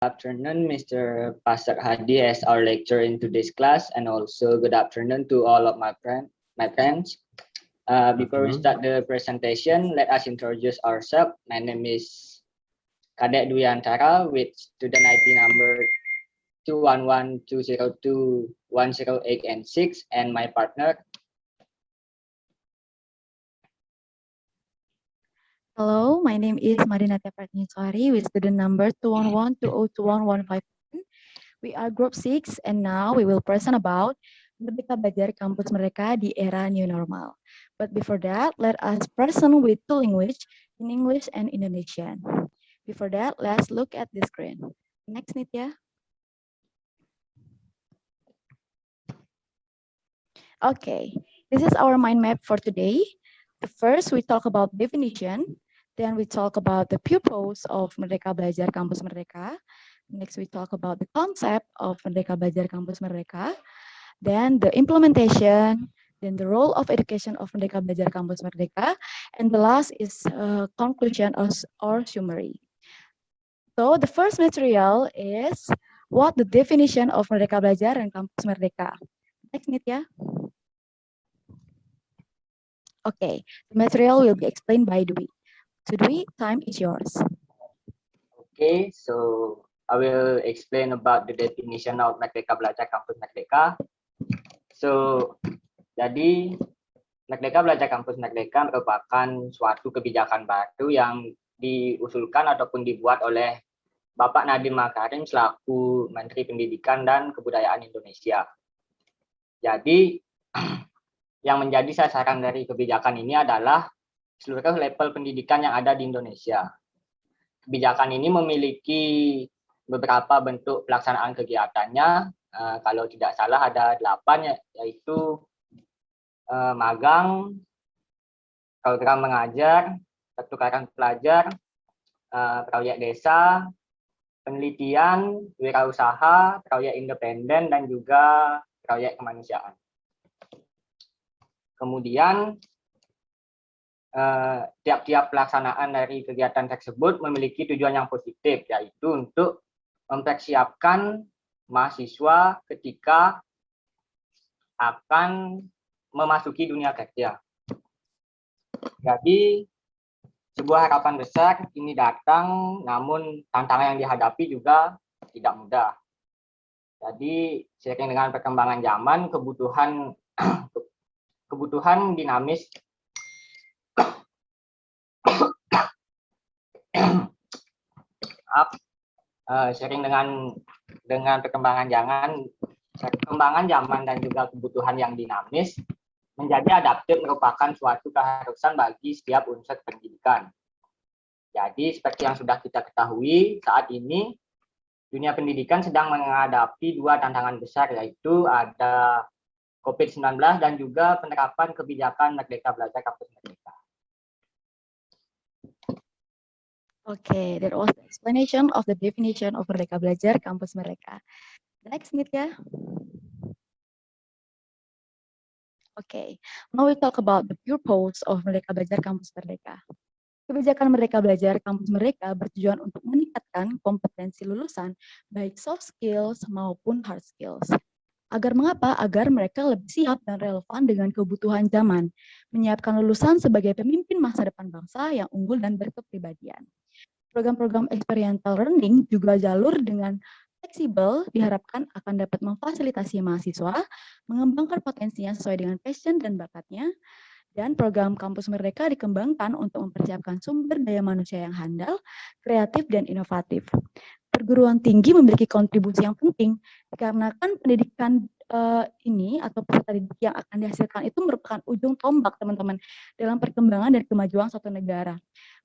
Afternoon, Mr. Pastor Hadi as our lecturer in today's class, and also good afternoon to all of my friends. Before we start the presentation, let us introduce ourselves. My name is Kadek Dwi Antara with student ID number 211202108 and 6, and my partner. Hello, my name is Madinata Pratnyaswari with student number 211202115. We are group 6 and now we will present about Merdeka Belajar Kampus Merdeka di era new normal. But before that, let us present with two languages in English and Indonesian. Before that, let's look at the screen. Next, Nitya. Okay, this is our mind map for today. First, we talk about definition. Then we talk about the purpose of Merdeka Belajar Kampus Merdeka. Next, we talk about the concept of Merdeka Belajar Kampus Merdeka. Then the implementation, then the role of education of Merdeka Belajar Kampus Merdeka. And the last is conclusion or summary. So the first material is what the definition of Merdeka Belajar and Kampus Merdeka. Next, Nitya. Okay, the material will be explained by Dwi. So Dwi, time is yours. Okay, so I will explain about the definition of Merdeka Belajar Kampus Merdeka. So, jadi Merdeka Belajar Kampus Merdeka merupakan suatu kebijakan baru yang diusulkan ataupun dibuat oleh Bapak Nadiem Makarim selaku Menteri Pendidikan dan Kebudayaan Indonesia. Jadi, yang menjadi sasaran dari kebijakan ini adalah seluruh level pendidikan yang ada di Indonesia. Kebijakan ini memiliki beberapa bentuk pelaksanaan kegiatannya. Kalau tidak salah ada 8, yaitu magang, program mengajar, pertukaran pelajar, proyek desa, penelitian, wirausaha, proyek independen, dan juga proyek kemanusiaan. Kemudian tiap-tiap pelaksanaan dari kegiatan tersebut memiliki tujuan yang positif, yaitu untuk mempersiapkan mahasiswa ketika akan memasuki dunia kerja. Jadi sebuah harapan besar ini datang, namun tantangan yang dihadapi juga tidak mudah. Jadi seiring dengan perkembangan zaman, kebutuhan dinamis sering dengan perkembangan zaman dan juga kebutuhan yang dinamis, menjadi adaptif merupakan suatu keharusan bagi setiap unsur pendidikan. Jadi seperti yang sudah kita ketahui, saat ini dunia pendidikan sedang menghadapi dua tantangan besar, yaitu ada COVID-19 dan juga penerapan kebijakan Merdeka Belajar Kampus Merdeka. Okay, that was the explanation of the definition of Merdeka Belajar Kampus Merdeka. Next, Nitya. Okay, now we talk about the purpose of Merdeka Belajar Kampus Merdeka. Kebijakan Merdeka Belajar Kampus Merdeka bertujuan untuk meningkatkan kompetensi lulusan, baik soft skills maupun hard skills. Agar mengapa? Agar mereka lebih siap dan relevan dengan kebutuhan zaman, menyiapkan lulusan sebagai pemimpin masa depan bangsa yang unggul dan berkepribadian. Program-program experiential learning juga jalur dengan fleksibel diharapkan akan dapat memfasilitasi mahasiswa, mengembangkan potensinya sesuai dengan passion dan bakatnya, dan program Kampus Merdeka dikembangkan untuk mempersiapkan sumber daya manusia yang handal, kreatif, dan inovatif. Perguruan tinggi memiliki kontribusi yang penting, dikarenakan pendidikan ini atau peserta didik yang akan dihasilkan itu merupakan ujung tombak, teman-teman, dalam perkembangan dan kemajuan suatu negara.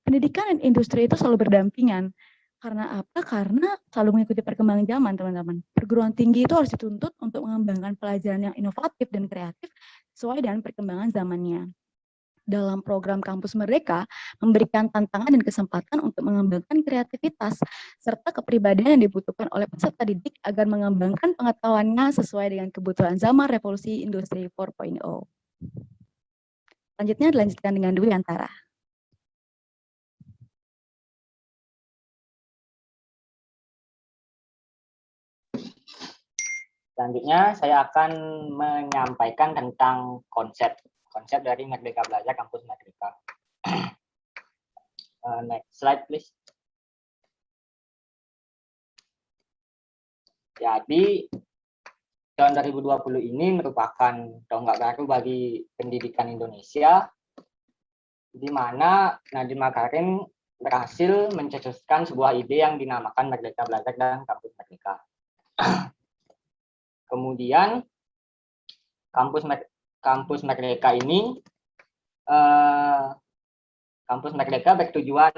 Pendidikan dan industri itu selalu berdampingan. Karena apa? Karena selalu mengikuti perkembangan zaman, teman-teman. Perguruan tinggi itu harus dituntut untuk mengembangkan pelajaran yang inovatif dan kreatif sesuai dengan perkembangan zamannya. Dalam program Kampus Merdeka, memberikan tantangan dan kesempatan untuk mengembangkan kreativitas serta kepribadian yang dibutuhkan oleh peserta didik agar mengembangkan pengetahuannya sesuai dengan kebutuhan zaman revolusi industri 4.0. Selanjutnya dilanjutkan dengan Dwi Antara. Selanjutnya saya akan menyampaikan tentang konsep dari Merdeka Belajar Kampus Merdeka. Next slide please. Jadi tahun 2020 ini merupakan tonggak baru bagi pendidikan Indonesia, di mana Nadiem Makarim berhasil mencetuskan sebuah ide yang dinamakan Merdeka Belajar dan Kampus Merdeka. Kemudian kampus Merdeka ini kampus Merdeka bertujuan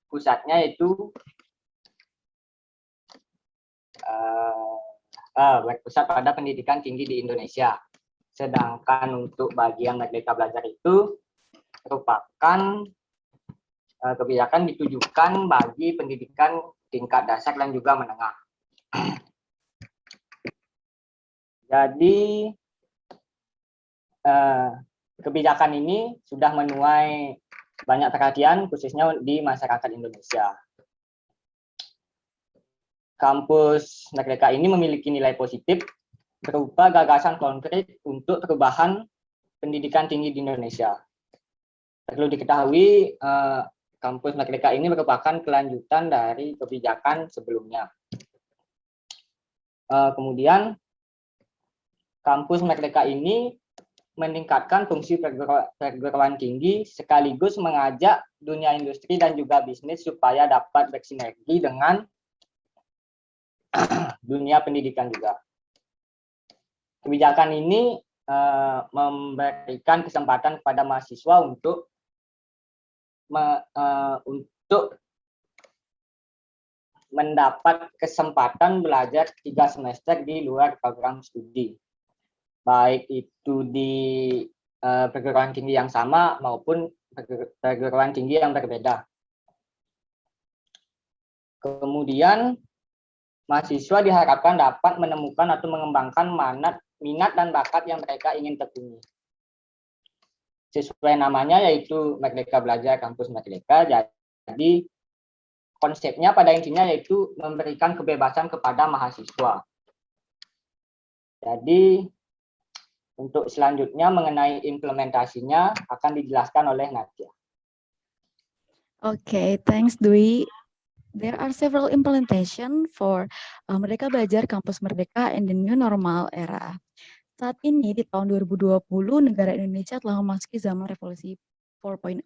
pusatnya itu berpusat pada pendidikan tinggi di Indonesia. Sedangkan untuk bagian Merdeka Belajar itu merupakan kebijakan ditujukan bagi pendidikan tingkat dasar dan juga menengah. Jadi kebijakan ini sudah menuai banyak perhatian khususnya di masyarakat Indonesia. Kampus Merdeka ini memiliki nilai positif berupa gagasan konkret untuk perubahan pendidikan tinggi di Indonesia. Perlu diketahui, kampus Merdeka ini merupakan kelanjutan dari kebijakan sebelumnya. Kemudian, kampus Merdeka ini meningkatkan fungsi perguruan tinggi sekaligus mengajak dunia industri dan juga bisnis supaya dapat bersinergi dengan dunia pendidikan juga. Kebijakan ini memberikan kesempatan kepada mahasiswa untuk mendapat kesempatan belajar 3 semester di luar program studi, baik itu di perguruan tinggi yang sama maupun perguruan tinggi yang berbeda. Kemudian mahasiswa diharapkan dapat menemukan atau mengembangkan minat dan bakat yang mereka ingin tekuni. Sesuai namanya yaitu Merdeka Belajar Kampus Merdeka, jadi konsepnya pada intinya yaitu memberikan kebebasan kepada mahasiswa. Jadi untuk selanjutnya mengenai implementasinya akan dijelaskan oleh Nadia. Okay, thanks Dwi. There are several implementation for Merdeka Belajar Kampus Merdeka in the new normal era. Saat ini di tahun 2020 negara Indonesia telah memasuki zaman revolusi 4.0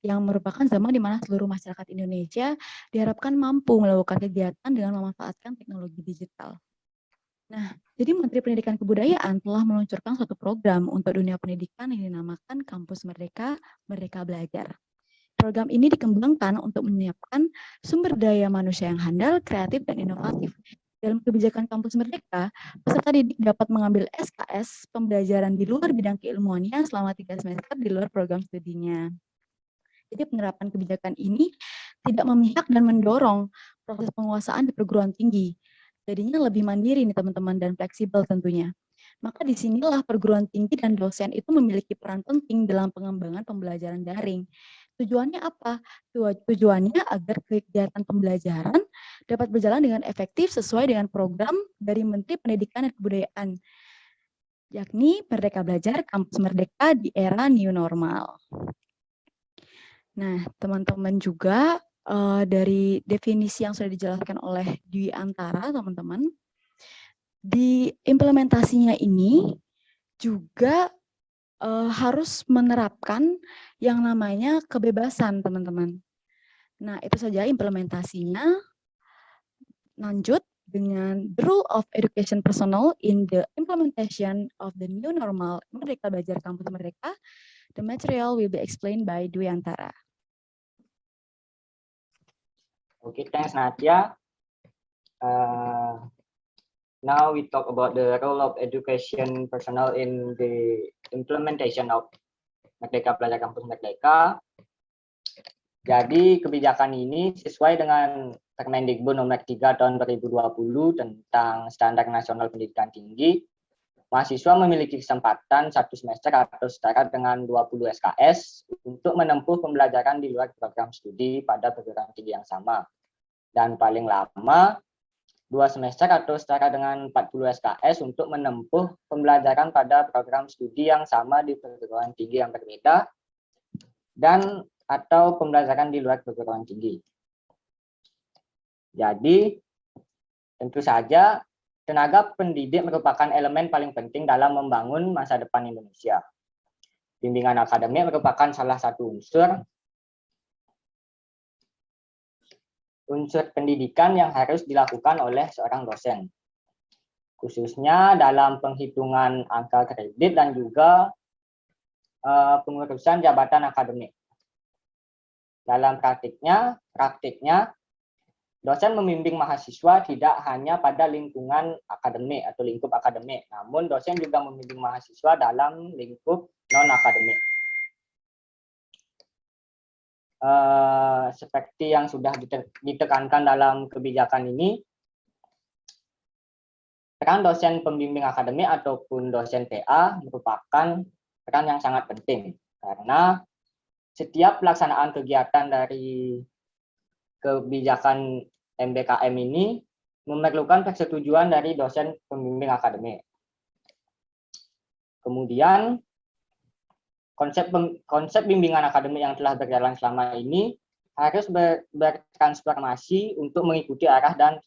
yang merupakan zaman di mana seluruh masyarakat Indonesia diharapkan mampu melakukan kegiatan dengan memanfaatkan teknologi digital. Nah, jadi Menteri Pendidikan Kebudayaan telah meluncurkan suatu program untuk dunia pendidikan yang dinamakan Kampus Merdeka, Merdeka Belajar. Program ini dikembangkan untuk menyiapkan sumber daya manusia yang handal, kreatif, dan inovatif. Dalam kebijakan Kampus Merdeka, peserta didik dapat mengambil SKS pembelajaran di luar bidang keilmuannya selama 3 semester di luar program studinya. Jadi penerapan kebijakan ini tidak memihak dan mendorong proses penguasaan di perguruan tinggi. Jadinya lebih mandiri nih teman-teman dan fleksibel tentunya. Maka disinilah perguruan tinggi dan dosen itu memiliki peran penting dalam pengembangan pembelajaran daring. Tujuannya apa? Tujuannya agar kegiatan pembelajaran dapat berjalan dengan efektif sesuai dengan program dari Menteri Pendidikan dan Kebudayaan, yakni Merdeka Belajar Kampus Merdeka di era new normal. Nah, teman-teman juga dari definisi yang sudah dijelaskan oleh Dwi Antara, teman-teman, di implementasinya ini juga harus menerapkan yang namanya kebebasan, teman-teman. Nah, itu saja implementasinya. Lanjut dengan the role of education personnel in the implementation of the new normal Merdeka Belajar Kampus Merdeka. The material will be explained by Dwi Antara. Okay, thanks Nadia. Now we talk about the role of education personnel in the implementation of Merdeka Belajar Kampus Merdeka. Jadi kebijakan ini sesuai dengan Permendikbud nomor 3 tahun 2020 tentang Standar Nasional Pendidikan Tinggi. Mahasiswa memiliki kesempatan 1 semester atau setara dengan 20 SKS untuk menempuh pembelajaran di luar program studi pada perguruan tinggi yang sama. Dan paling lama 2 semester atau setara dengan 40 SKS untuk menempuh pembelajaran pada program studi yang sama di perguruan tinggi yang berbeda dan atau pembelajaran di luar perguruan tinggi. Jadi, tentu saja tenaga pendidik merupakan elemen paling penting dalam membangun masa depan Indonesia. Bimbingan akademik merupakan salah satu unsur pendidikan yang harus dilakukan oleh seorang dosen, khususnya dalam penghitungan angka kredit dan juga pengurusan jabatan akademik. Dalam praktiknya, dosen membimbing mahasiswa tidak hanya pada lingkungan akademik atau lingkup akademik, namun dosen juga membimbing mahasiswa dalam lingkup non-akademik. Seperti yang sudah ditekankan dalam kebijakan ini, peran dosen pembimbing akademik ataupun dosen TA merupakan peran yang sangat penting, karena setiap pelaksanaan kegiatan dari kebijakan MBKM ini memerlukan persetujuan dari dosen pembimbing akademik. Kemudian, konsep bimbingan akademik yang telah berjalan selama ini harus bertransformasi untuk mengikuti arah dan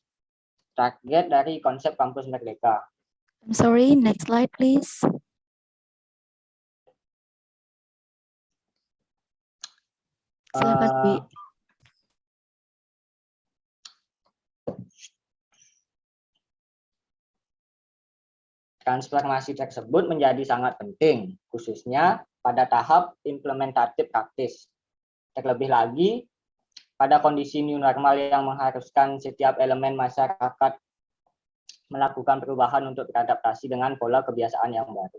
target dari konsep kampus merdeka. I'm sorry, next slide please. Silakan, Dwi. Transformasi tersebut menjadi sangat penting, khususnya pada tahap implementatif praktis. Terlebih lagi, pada kondisi new normal yang mengharuskan setiap elemen masyarakat melakukan perubahan untuk beradaptasi dengan pola kebiasaan yang baru.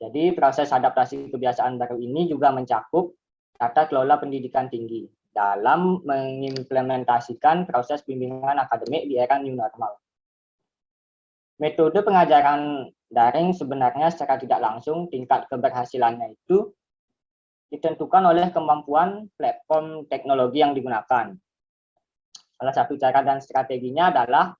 Jadi, proses adaptasi kebiasaan baru ini juga mencakup tata kelola pendidikan tinggi dalam mengimplementasikan proses bimbingan akademik di era new normal. Metode pengajaran daring sebenarnya secara tidak langsung tingkat keberhasilannya itu ditentukan oleh kemampuan platform teknologi yang digunakan. Salah satu cara dan strateginya adalah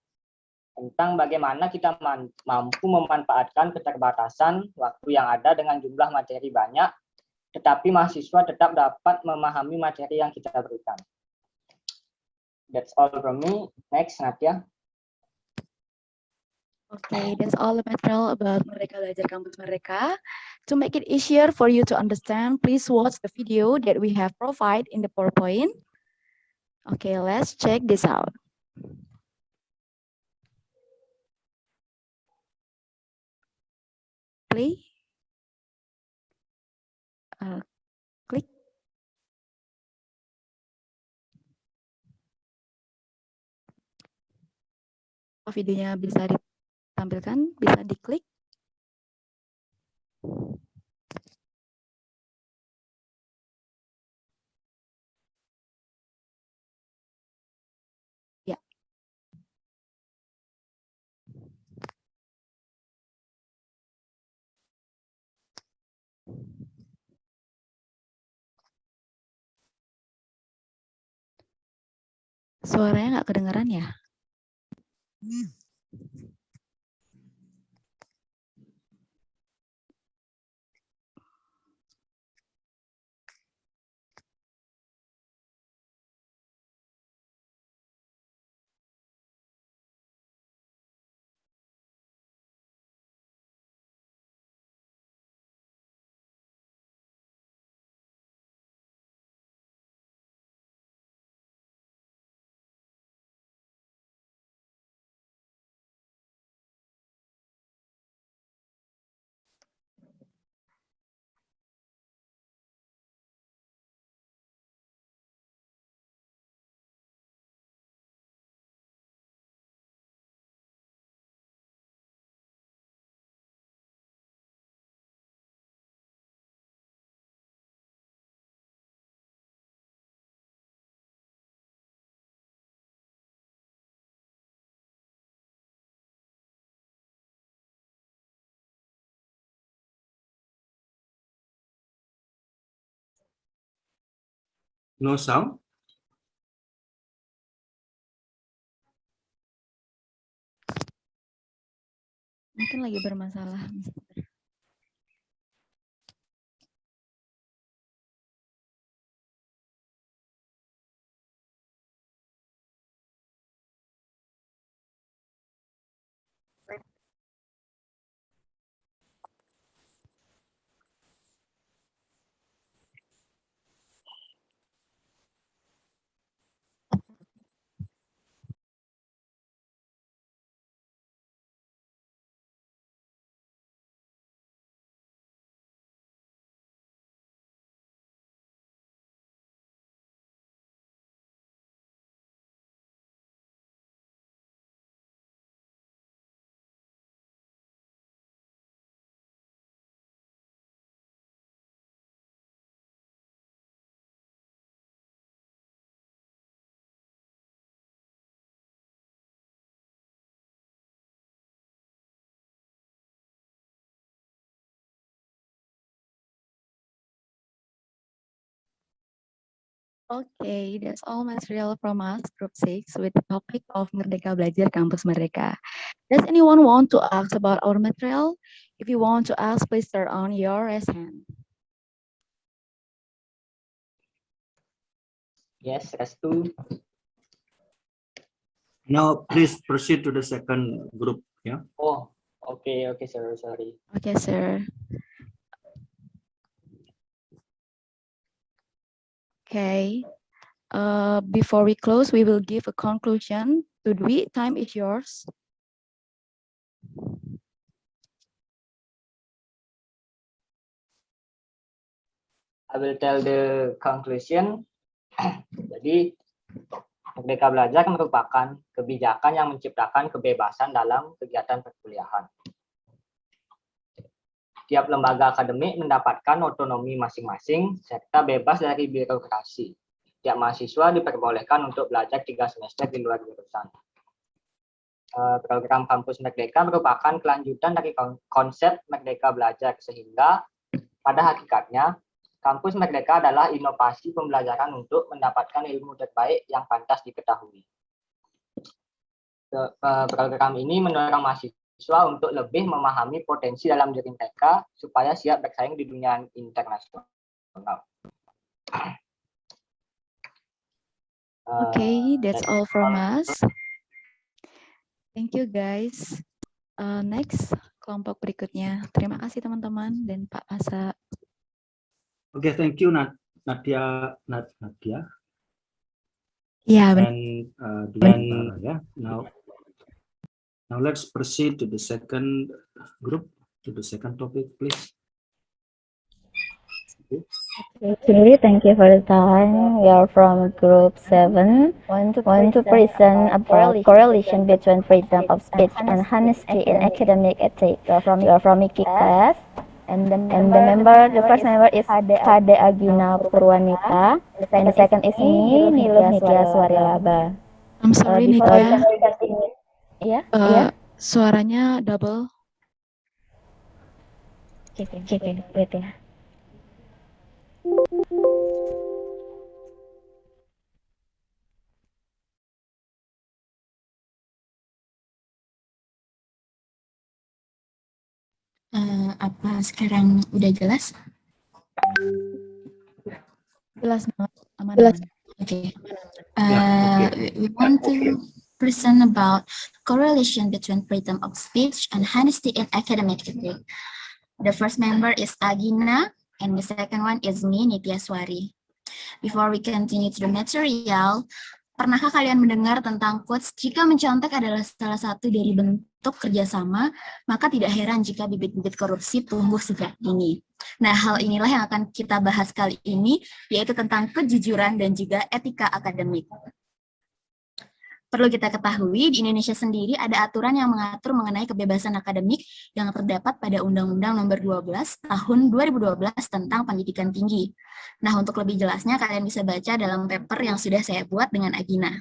tentang bagaimana kita mampu memanfaatkan keterbatasan waktu yang ada dengan jumlah materi banyak, tetapi mahasiswa tetap dapat memahami materi yang kita berikan. That's all from me. Next, Natia. Okay, that's all the material about Merdeka Belajar Kampus Merdeka. To make it easier for you to understand, please watch the video that we have provided in the PowerPoint. Okay, let's check this out. Play. Klik. Oh, videonya bisa ditampilkan, bisa diklik. Ya. Suaranya nggak kedengaran ya? No sound? Mungkin lagi bermasalah, Mister. Okay, that's all material from us, Group 6, with the topic of Merdeka Belajar Kampus Merdeka. Does anyone want to ask about our material? If you want to ask, please turn on your raise hand. Yes, Restu. Now, please proceed to the second group. Yeah. Oh, okay, sorry. Okay, sir. Okay. Before we close, we will give a conclusion. To Dwi, time is yours. I will tell the conclusion. Jadi, Merdeka Belajar merupakan kebijakan yang menciptakan kebebasan dalam kegiatan perkuliahan. Tiap lembaga akademik mendapatkan otonomi masing-masing serta bebas dari birokrasi. Tiap mahasiswa diperbolehkan untuk belajar 3 semester di luar jurusan. Program Kampus Merdeka merupakan kelanjutan dari konsep Merdeka Belajar, sehingga pada hakikatnya Kampus Merdeka adalah inovasi pembelajaran untuk mendapatkan ilmu terbaik yang pantas diketahui. Program ini mendorong mahasiswa untuk lebih memahami potensi dalam diri mereka supaya siap bersaing di dunia internasional. Okay, that's all from us. Thank you guys. Next, kelompok berikutnya. Terima kasih teman-teman dan Pak Asa. Okay, thank you, Nadia. Ya, benar. And yeah, now let's proceed to the second group, to the second topic, please. Okay, thank you for the time. We are from group 7. Want to present about correlation between freedom of speech and honesty in academic ethics. We are from Miki class. And the first member is Hade Agina Purwanika. And the second is me, Nitya Swarilaba. I'm sorry, Nitya. Yeah. Suaranya double. Okay, wait ya. Apa sekarang udah jelas? Jelas banget, aman. Okay. Okay. We want to present about correlation between freedom of speech and honesty in academic ethics. The first member is Agina, and the second one is me, Nitya Swari. Before we continue to the material, pernahkah kalian mendengar tentang quotes, jika mencontek adalah salah satu dari bentuk kerjasama, maka tidak heran jika bibit-bibit korupsi tumbuh sejak dini. Nah, hal inilah yang akan kita bahas kali ini, yaitu tentang kejujuran dan juga etika akademik. Perlu kita ketahui, di Indonesia sendiri ada aturan yang mengatur mengenai kebebasan akademik yang terdapat pada Undang-Undang Nomor 12 Tahun 2012 tentang Pendidikan Tinggi. Nah, untuk lebih jelasnya kalian bisa baca dalam paper yang sudah saya buat dengan Agina.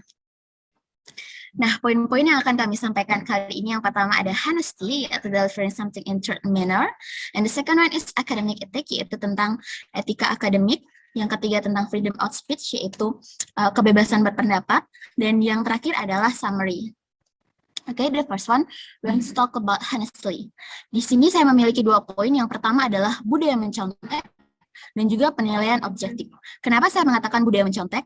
Nah, poin-poin yang akan kami sampaikan kali ini, yang pertama ada honesty, yaitu delivering something in certain manner. And the second one is academic ethics, yaitu tentang etika akademik. Yang ketiga tentang freedom of speech, yaitu kebebasan berpendapat. Dan yang terakhir adalah summary. Okay, the first one, we're going to talk about honestly. Di sini saya memiliki 2 poin. Yang pertama adalah budaya mencontek dan juga penilaian objektif. Kenapa saya mengatakan budaya mencontek?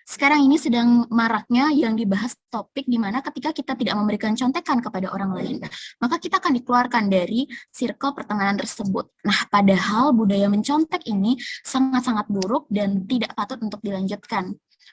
Sekarang ini sedang maraknya yang dibahas topik di mana ketika kita tidak memberikan contekan kepada orang lain, maka kita akan dikeluarkan dari circle pertemanan tersebut. Nah, padahal budaya mencontek ini sangat-sangat buruk dan tidak patut untuk dilanjutkan.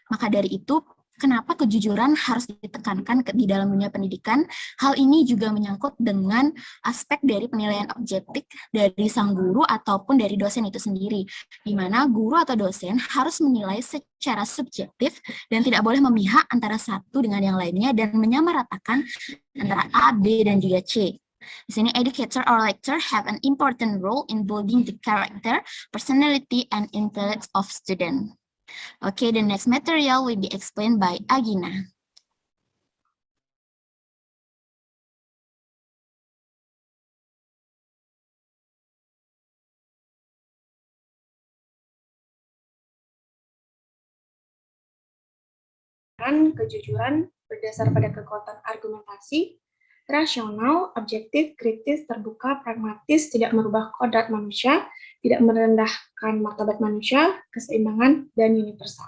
Maka dari itu, kenapa kejujuran harus ditekankan di dalam dunia pendidikan? Hal ini juga menyangkut dengan aspek dari penilaian objektif dari sang guru ataupun dari dosen itu sendiri, di mana guru atau dosen harus menilai secara subjektif dan tidak boleh memihak antara satu dengan yang lainnya dan menyamaratakan antara A, B, dan juga C. Di sini, educator or lecturer have an important role in building the character, personality, and intellect of student. Okay, the next material will be explained by Agina. Kejujuran berdasar pada kekuatan argumentasi, rasional, objektif, kritis, terbuka, pragmatis, tidak merubah kodrat manusia, tidak merendahkan martabat manusia, keseimbangan, dan universal.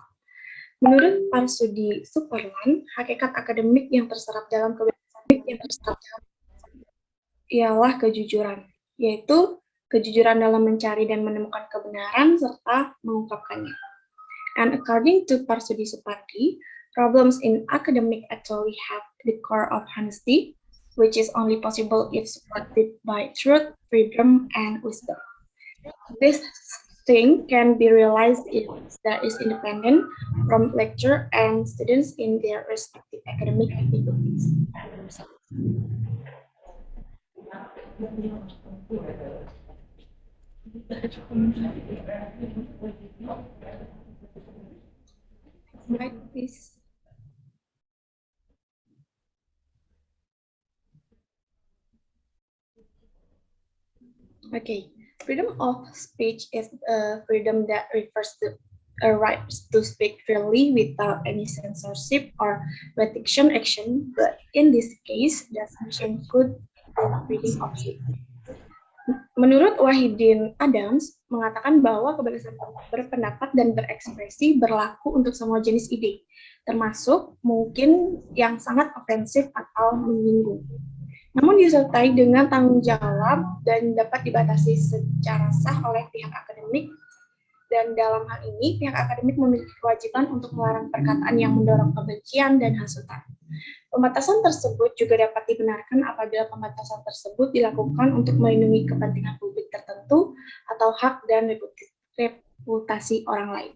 Menurut Marsudi Superland, hakikat akademik yang terserap dalam kebebasan ialah kejujuran, yaitu kejujuran dalam mencari dan menemukan kebenaran serta mengungkapkannya. And according to Marsudi Supardi, problems in academic actually have the core of honesty, which is only possible if supported by truth, freedom, and wisdom. This thing can be realized if there is independent from lecturer and students in their respective academic activities. Slide, please. Okay, freedom of speech is a freedom that refers to a right to speak freely without any censorship or restriction action, but in this case, doesn't include the freedom of speech. Menurut Wahidin Adams, mengatakan bahwa kebebasan berpendapat dan berekspresi berlaku untuk semua jenis ide, termasuk mungkin yang sangat ofensif atau menyinggung. Namun disertai dengan tanggung jawab dan dapat dibatasi secara sah oleh pihak akademik, dan dalam hal ini pihak akademik memiliki kewajiban untuk melarang perkataan yang mendorong kebencian dan hasutan. Pembatasan tersebut juga dapat dibenarkan apabila pembatasan tersebut dilakukan untuk melindungi kepentingan publik tertentu atau hak dan reputasi orang lain.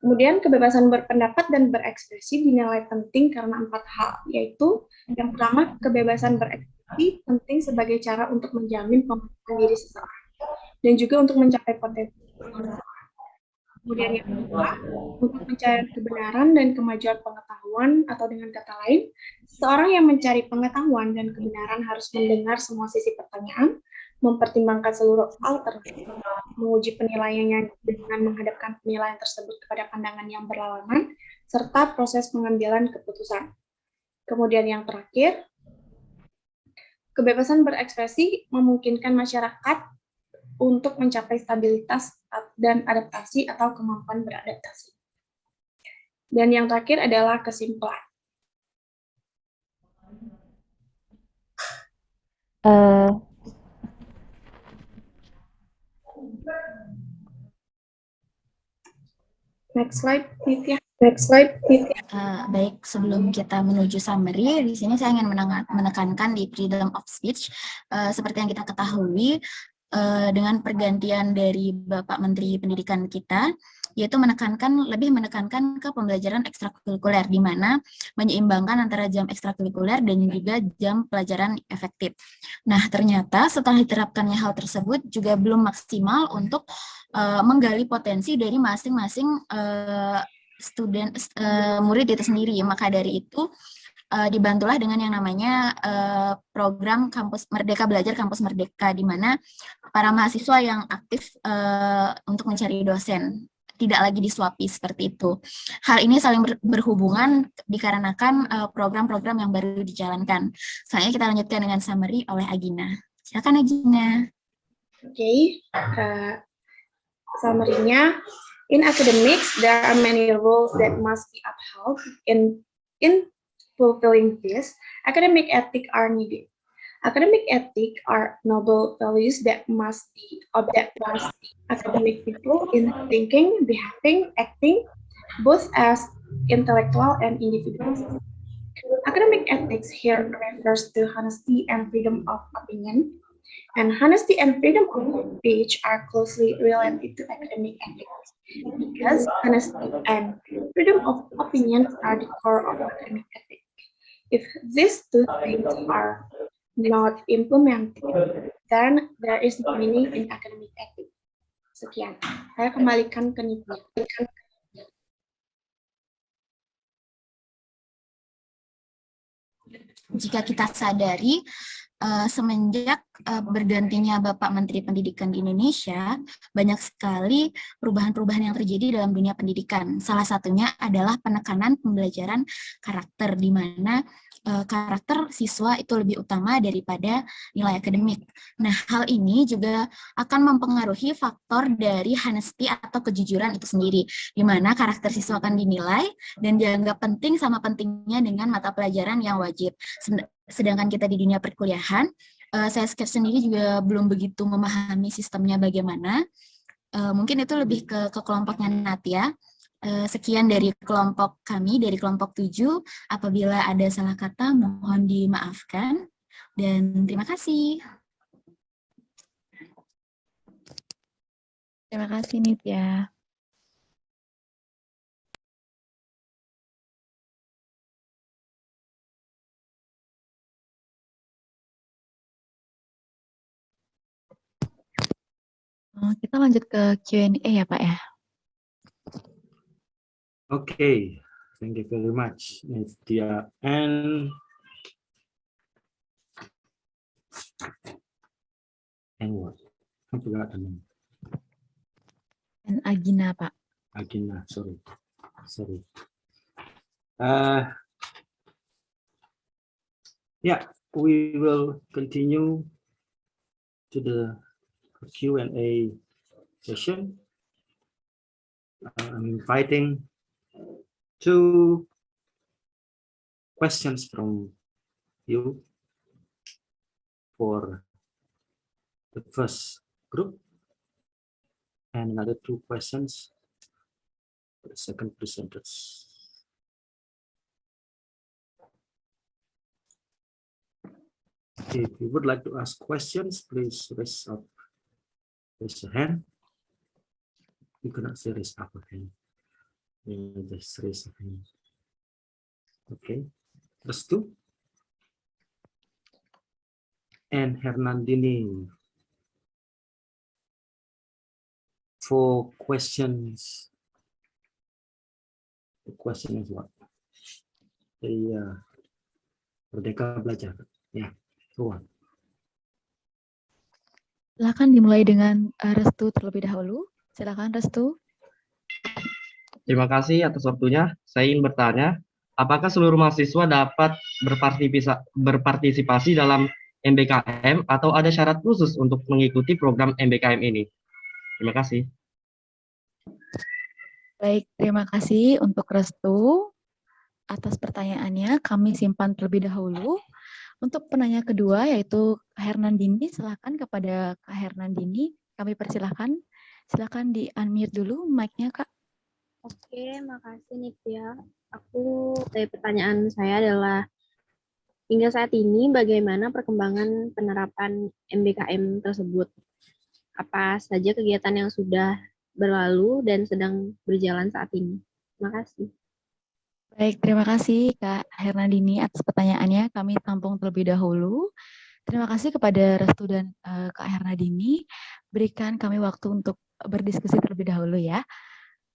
Kemudian kebebasan berpendapat dan berekspresi dinilai penting karena 4 hal, yaitu yang pertama, kebebasan berekspresi penting sebagai cara untuk menjamin pembentukan diri seseorang dan juga untuk mencapai potensi seseorang. Kemudian yang kedua, untuk mencari kebenaran dan kemajuan pengetahuan, atau dengan kata lain, seseorang yang mencari pengetahuan dan kebenaran harus mendengar semua sisi pertanyaan, mempertimbangkan seluruh alternatif, menguji penilaiannya dengan menghadapkan penilaian tersebut kepada pandangan yang berlawanan, serta proses pengambilan keputusan. Kemudian yang terakhir, kebebasan berekspresi memungkinkan masyarakat untuk mencapai stabilitas dan adaptasi atau kemampuan beradaptasi. Dan yang terakhir adalah kesimpulan. Next slide, Nitya. Baik, sebelum kita menuju summary, di sini saya ingin menekankan di freedom of speech. Seperti yang kita ketahui, dengan pergantian dari Bapak Menteri Pendidikan kita, yaitu lebih menekankan ke pembelajaran ekstrakurikuler, di mana menyeimbangkan antara jam ekstrakurikuler dan juga jam pelajaran efektif. Nah, ternyata setelah diterapkannya hal tersebut juga belum maksimal untuk menggali potensi dari masing-masing murid itu sendiri. Maka dari itu dibantulah dengan yang namanya program Kampus Merdeka Belajar Kampus Merdeka, di mana para mahasiswa yang aktif untuk mencari dosen tidak lagi disuapi seperti itu. Hal ini saling berhubungan dikarenakan program-program yang baru dijalankan. Selanjutnya kita lanjutkan dengan summary oleh Agina. Silakan Agina. Okay, summary-nya, in academics, there are many rules that must be upheld. In fulfilling this, academic ethics are needed. Academic ethics are noble values that must be academic people in thinking, behaving, acting, both as intellectual and individuals. Academic ethics here refers to honesty and freedom of opinion, and honesty and freedom of speech are closely related to academic ethics because honesty and freedom of opinion are the core of academic ethics. If these two things are not implemented, then there is no meaning in academic ethics. Sekian, saya kembalikan ke Nitya. Jika kita sadari, semenjak bergantinya Bapak Menteri Pendidikan di Indonesia, banyak sekali perubahan-perubahan yang terjadi dalam dunia pendidikan. Salah satunya adalah penekanan pembelajaran karakter, di mana karakter siswa itu lebih utama daripada nilai akademik. Nah, hal ini juga akan mempengaruhi faktor dari honesty atau kejujuran itu sendiri, di mana karakter siswa akan dinilai dan dianggap penting sama pentingnya dengan mata pelajaran yang wajib. Sedangkan kita di dunia perkuliahan, saya sendiri juga belum begitu memahami sistemnya bagaimana. Mungkin itu lebih ke kelompoknya Natya. Sekian dari kelompok kami, dari kelompok 7. Apabila ada salah kata, mohon dimaafkan. Dan terima kasih. Terima kasih Nitya. Kita lanjut ke Q&A ya Pak ya. Okay, thank you very much, Nitya. And what? I forgot the name. Dan Agina Pak. Agina, sorry. Yeah, we will continue to the Q&A session. I'm inviting 2 questions from you for the first group and another 2 questions for the second presenters. If you would like to ask questions, please raise your hand. You cannot say raise up a hand. Just raise a hand. Okay. Restu and Hernandini. For questions, the question is what? The Merdeka Belajar. Yeah, go on. Silakan dimulai dengan Restu terlebih dahulu. Silakan Restu. Terima kasih atas waktunya. Saya ingin bertanya, apakah seluruh mahasiswa dapat berpartisipasi dalam MBKM atau ada syarat khusus untuk mengikuti program MBKM ini? Terima kasih. Baik, terima kasih untuk Restu atas pertanyaannya. Kami simpan terlebih dahulu. Untuk penanya kedua yaitu Kak Hernandini, silakan kepada Kak Hernandini. Kami persilahkan. Silakan di-unmute dulu mic-nya, Kak. Oke, makasih Nitya. Pertanyaan saya adalah, hingga saat ini bagaimana perkembangan penerapan MBKM tersebut? Apa saja kegiatan yang sudah berlalu dan sedang berjalan saat ini? Terima kasih. Baik, terima kasih Kak Hernandini atas pertanyaannya. Kami tampung terlebih dahulu. Terima kasih kepada Restu dan Kak Hernandini. Berikan kami waktu untuk berdiskusi terlebih dahulu ya.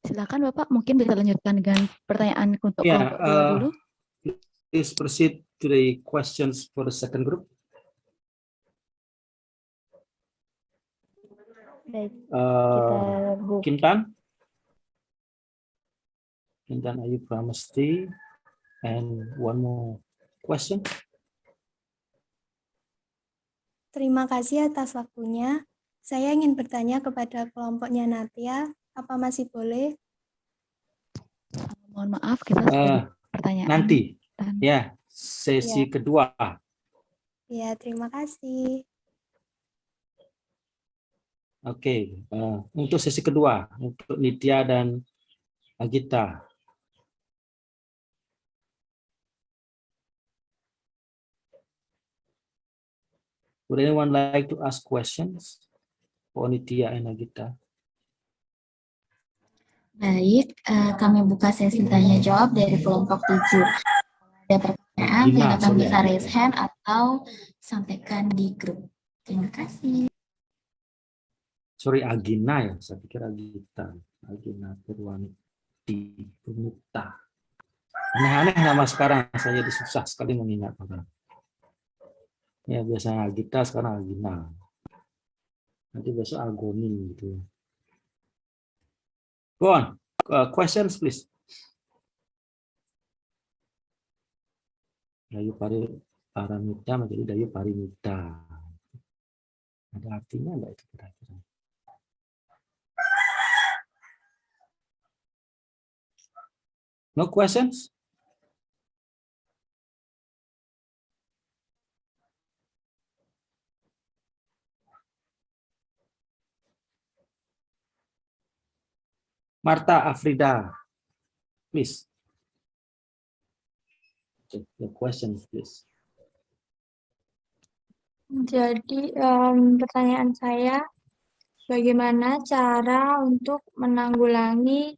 Silakan Bapak, mungkin bisa lanjutkan dengan pertanyaan untuk kelompok dua dulu. Please proceed to the questions for the second group. Baik, kita Kintan. Intan Ayu Pramesti. And one more question. Terima kasih atas waktunya. Saya ingin bertanya kepada kelompoknya Natia, apa masih boleh? Mohon maaf, kita sudah pertanyaan. Nanti, Dan ya, sesi Ya. kedua. Ya, terima kasih. Oke, untuk sesi kedua, untuk Nitya dan Agita. Would anyone like to ask questions for Nitya and Agita? Baik, kami buka sesi tanya jawab dari kelompok 7. Ada pertanyaan, Agina, silakan sorry, bisa Agina. raise hand atau sampaikan di grup. Terima kasih. Sorry, Agina ya, saya pikir Agita. Agina Purwanti Pumuta. Aneh-aneh nama sekarang, saya jadi susah sekali mengingat orang. Ya, biasanya Agita, sekarang Agina. Nanti besok Agoni gitu. Go on, questions please. Dayu Paramita menjadi Dayu Parimita. Ada artinya enggak itu kira-kira? No questions? Marta Afrida, please. The questions, please. Jadi pertanyaan saya, bagaimana cara untuk menanggulangi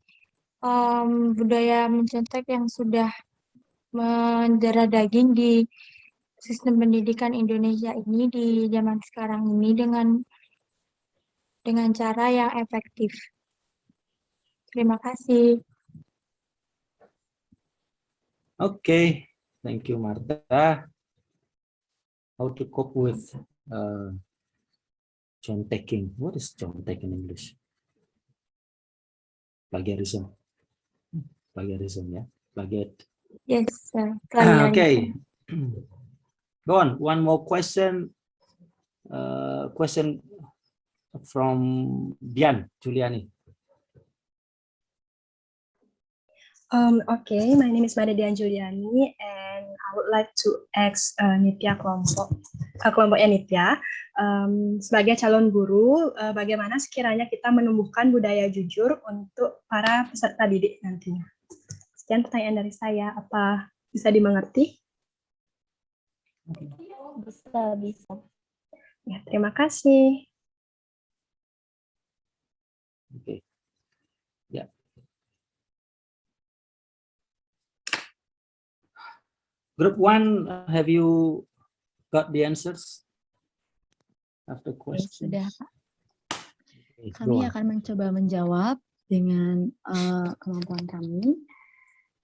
budaya mencontek yang sudah mendarah daging di sistem pendidikan Indonesia ini di zaman sekarang ini dengan cara yang efektif. Terima kasih. Okay, thank you, Marta. How to cope with contaking? What is contact in English? Plagiarism. Plagiarism, ya. Plagiat. Yes, sir. Okay. Go on. One more question. Question from Dian Juliani. Okay, my name is Dian Juliani, and I would like to ask Nitya kelompoknya Nitya, sebagai calon guru, bagaimana sekiranya kita menumbuhkan budaya jujur untuk para peserta didik nantinya? Sekian pertanyaan dari saya, apa bisa dimengerti? Bisa. Ya, terima kasih. Okay. Yeah. Group 1, have you got the answers after questions? Sudah, Pak. Okay, Kami go on. akan mencoba menjawab dengan kemampuan kami.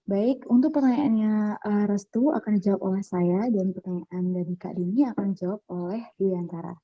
Baik, untuk pertanyaannya Restu akan dijawab oleh saya, dan pertanyaan dari Kak Dini akan dijawab oleh Duyantara.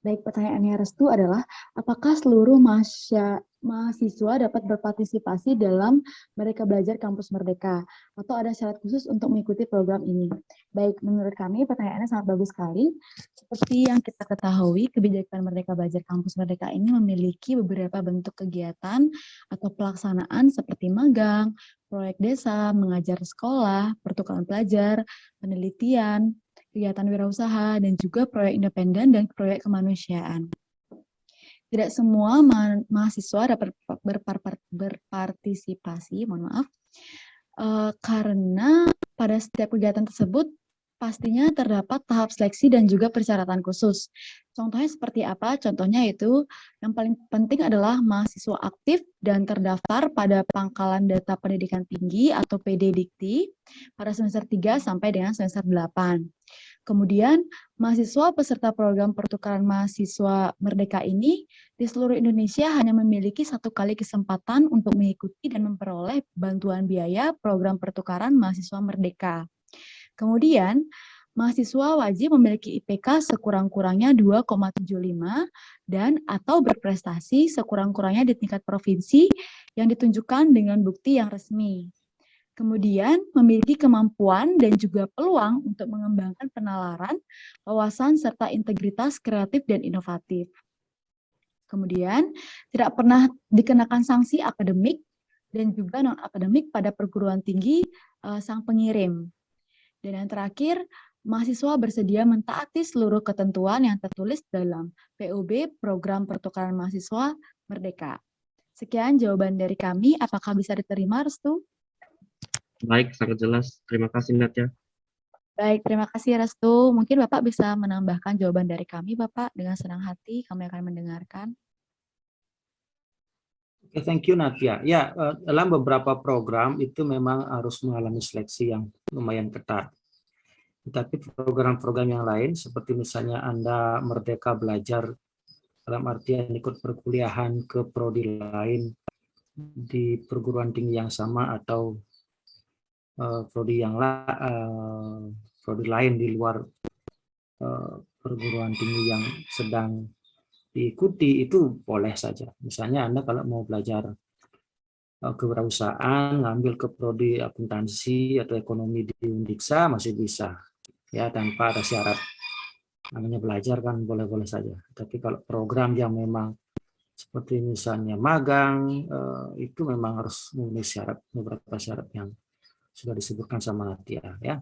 Baik, pertanyaannya Restu adalah, apakah seluruh mahasiswa dapat berpartisipasi dalam Merdeka Belajar Kampus Merdeka? Atau ada syarat khusus untuk mengikuti program ini? Baik, menurut kami pertanyaannya sangat bagus sekali. Seperti yang kita ketahui, kebijakan Merdeka Belajar Kampus Merdeka ini memiliki beberapa bentuk kegiatan atau pelaksanaan seperti magang, proyek desa, mengajar sekolah, pertukaran pelajar, penelitian, kegiatan wirausaha, dan juga proyek independen dan proyek kemanusiaan. Tidak semua mahasiswa dapat berpartisipasi, karena pada setiap kegiatan tersebut pastinya terdapat tahap seleksi dan juga persyaratan khusus. Contohnya seperti apa? Contohnya itu yang paling penting adalah mahasiswa aktif dan terdaftar pada Pangkalan Data Pendidikan Tinggi atau PD-Dikti pada semester 3 sampai dengan semester 8. Kemudian, mahasiswa peserta program pertukaran mahasiswa Merdeka ini di seluruh Indonesia hanya memiliki 1 kali kesempatan untuk mengikuti dan memperoleh bantuan biaya program pertukaran mahasiswa Merdeka. Kemudian, mahasiswa wajib memiliki IPK sekurang-kurangnya 2,75 dan atau berprestasi sekurang-kurangnya di tingkat provinsi yang ditunjukkan dengan bukti yang resmi. Kemudian, memiliki kemampuan dan juga peluang untuk mengembangkan penalaran, wawasan, serta integritas kreatif dan inovatif. Kemudian, tidak pernah dikenakan sanksi akademik dan juga non-akademik pada perguruan tinggi sang pengirim. Dan yang terakhir, mahasiswa bersedia mentaati seluruh ketentuan yang tertulis dalam PUB Program Pertukaran Mahasiswa Merdeka. Sekian jawaban dari kami. Apakah bisa diterima, Restu? Baik, sangat jelas. Terima kasih, Natya. Baik, terima kasih, Restu. Mungkin Bapak bisa menambahkan jawaban dari kami, Bapak. Dengan senang hati kami akan mendengarkan. Oke, thank you Natya. Ya, dalam beberapa program itu memang harus mengalami seleksi yang lumayan ketat. Tetapi program-program yang lain, seperti misalnya Anda merdeka belajar dalam artian ikut perkuliahan ke prodi lain di perguruan tinggi yang sama atau prodi lain di luar perguruan tinggi yang sedang diikuti, itu boleh saja. Misalnya Anda kalau mau belajar kewirausahaan, ngambil ke prodi akuntansi atau ekonomi di Undiksa masih bisa, ya, tanpa ada syarat. Namanya belajar kan boleh-boleh saja. Tapi kalau program yang memang seperti misalnya magang, itu memang harus memenuhi syarat, beberapa syarat yang sudah disebutkan sama Natya, ya.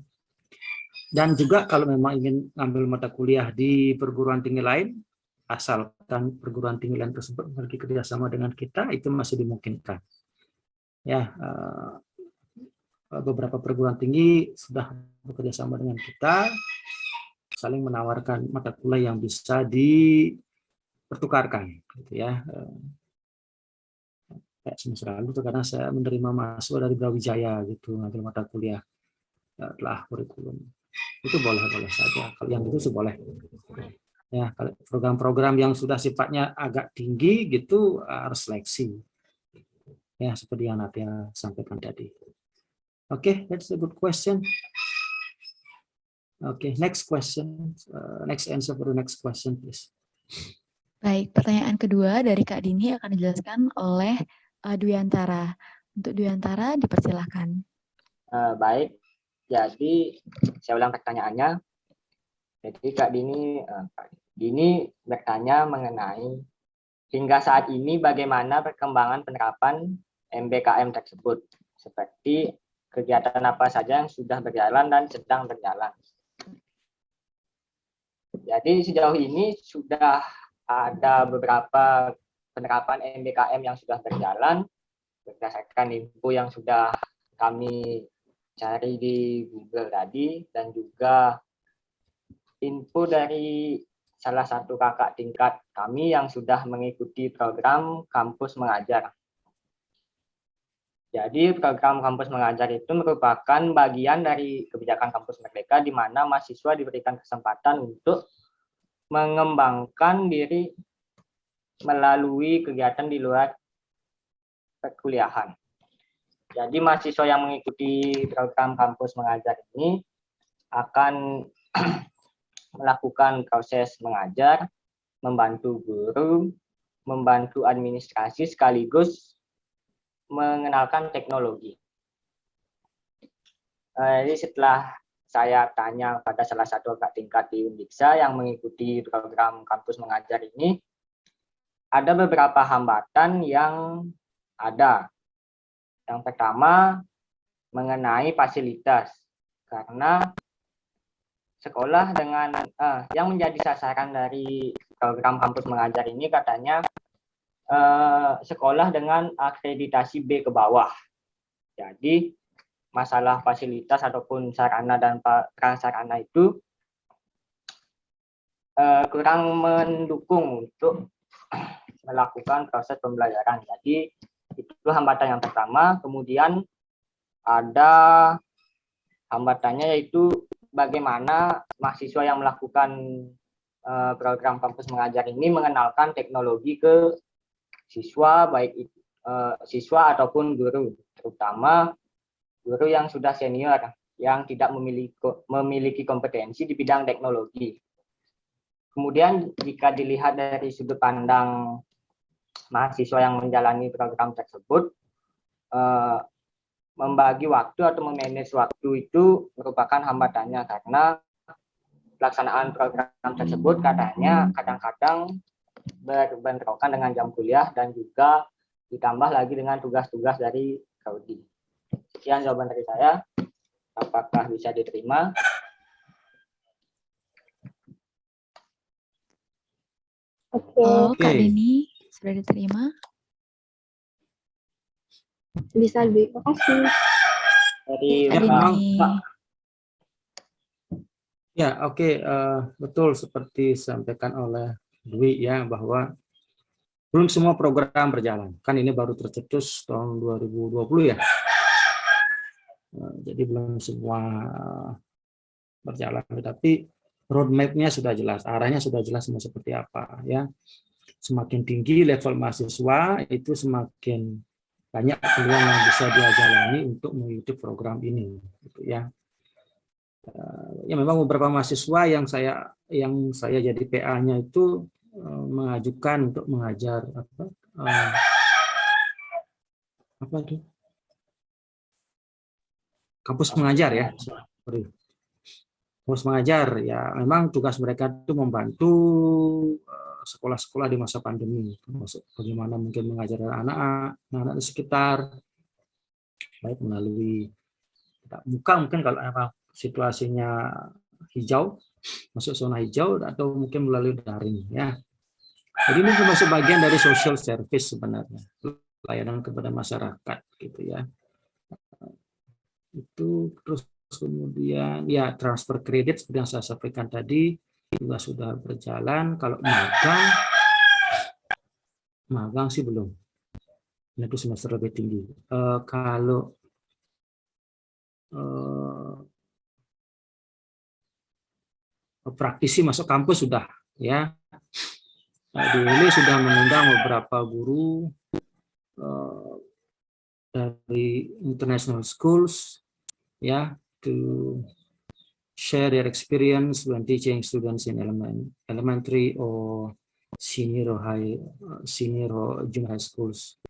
Dan juga kalau memang ingin ngambil mata kuliah di perguruan tinggi lain, asalkan perguruan tinggi lain tersebut memiliki kerjasama dengan kita, itu masih dimungkinkan. Ya, beberapa perguruan tinggi sudah bekerjasama dengan kita, saling menawarkan mata kuliah yang bisa dipertukarkan, gitu ya. Kayak semester lalu tuh karena saya menerima mahasiswa dari Brawijaya gitu, ngambil mata kuliah telah kurikulum. Itu boleh-boleh saja. Kalau yang itu boleh. Ya, kalau program-program yang sudah sifatnya agak tinggi gitu harus seleksi. Ya, seperti yang Natya sampaikan tadi. Oke, that's a good question. Oke, next question. Next answer for the next question, please. Baik, pertanyaan kedua dari Kak Dini akan dijelaskan oleh Dwiantara. Untuk Dwiantara, dipersilahkan. Baik, jadi saya ulang pertanyaannya. Jadi Kak Dini bertanya mengenai hingga saat ini bagaimana perkembangan penerapan MBKM tersebut, seperti kegiatan apa saja yang sudah berjalan dan sedang berjalan. Jadi sejauh ini sudah ada beberapa penerapan MBKM yang sudah berjalan berdasarkan info yang sudah kami cari di Google tadi, dan juga info dari salah satu kakak tingkat kami yang sudah mengikuti program Kampus Mengajar. Jadi program Kampus Mengajar itu merupakan bagian dari kebijakan Kampus Merdeka di mana mahasiswa diberikan kesempatan untuk mengembangkan diri melalui kegiatan di luar perkuliahan. Jadi mahasiswa yang mengikuti program Kampus Mengajar ini akan melakukan proses mengajar, membantu guru, membantu administrasi, sekaligus mengenalkan teknologi. Jadi setelah saya tanya pada salah satu kakak tingkat di Undiksa yang mengikuti program Kampus Mengajar ini, ada beberapa hambatan yang ada. Yang pertama, mengenai fasilitas. Karena sekolah dengan yang menjadi sasaran dari program Kampus Mengajar ini katanya sekolah dengan akreditasi B ke bawah. Jadi masalah fasilitas ataupun sarana dan prasarana itu kurang mendukung untuk melakukan proses pembelajaran. Jadi itu hambatan yang pertama. Kemudian ada hambatannya yaitu bagaimana mahasiswa yang melakukan program Kampus Mengajar ini mengenalkan teknologi ke siswa, baik siswa ataupun guru, terutama guru yang sudah senior yang tidak memiliki kompetensi di bidang teknologi. Kemudian jika dilihat dari sudut pandang mahasiswa yang menjalani program tersebut, membagi waktu atau memanage waktu itu merupakan hambatannya karena pelaksanaan program tersebut katanya kadang-kadang berbentrokan dengan jam kuliah dan juga ditambah lagi dengan tugas-tugas dari Prodi. Sekian jawaban dari saya. Apakah bisa diterima? Oh, Kak Oke. Dini sudah diterima. Bisa lebih. Makasih. Dari Kak memang, Dini. Pak. Ya, oke, betul seperti disampaikan oleh Dwi ya, bahwa belum semua program berjalan. Kan ini baru tercetus tahun 2020 ya. Jadi belum semua berjalan, tetapi roadmap-nya sudah jelas, arahnya sudah jelas semua seperti apa ya. Semakin tinggi level mahasiswa, itu semakin banyak peluang yang bisa dia jalani untuk mengikuti program ini, gitu ya. Ya memang beberapa mahasiswa yang saya jadi PA-nya itu mengajukan untuk mengajar apa itu kampus mengajar ya, sorry. Kampus mengajar ya, memang tugas mereka itu membantu sekolah-sekolah di masa pandemi, termasuk bagaimana mungkin mengajar anak-anak di sekitar, baik melalui tatap muka mungkin kalau emang situasinya hijau, masuk zona hijau, atau mungkin melalui daring ya. Jadi ini termasuk bagian dari social service sebenarnya, layanan kepada masyarakat gitu ya. Itu terus kemudian ya transfer kredit seperti yang saya sampaikan tadi juga sudah berjalan. Kalau magang sih belum. Itu semester lebih tinggi. Kalau praktisi masuk kampus sudah ya. DLI sudah mengundang beberapa guru dari international schools ya to share their experience when teaching students in elementary or senior or junior high schools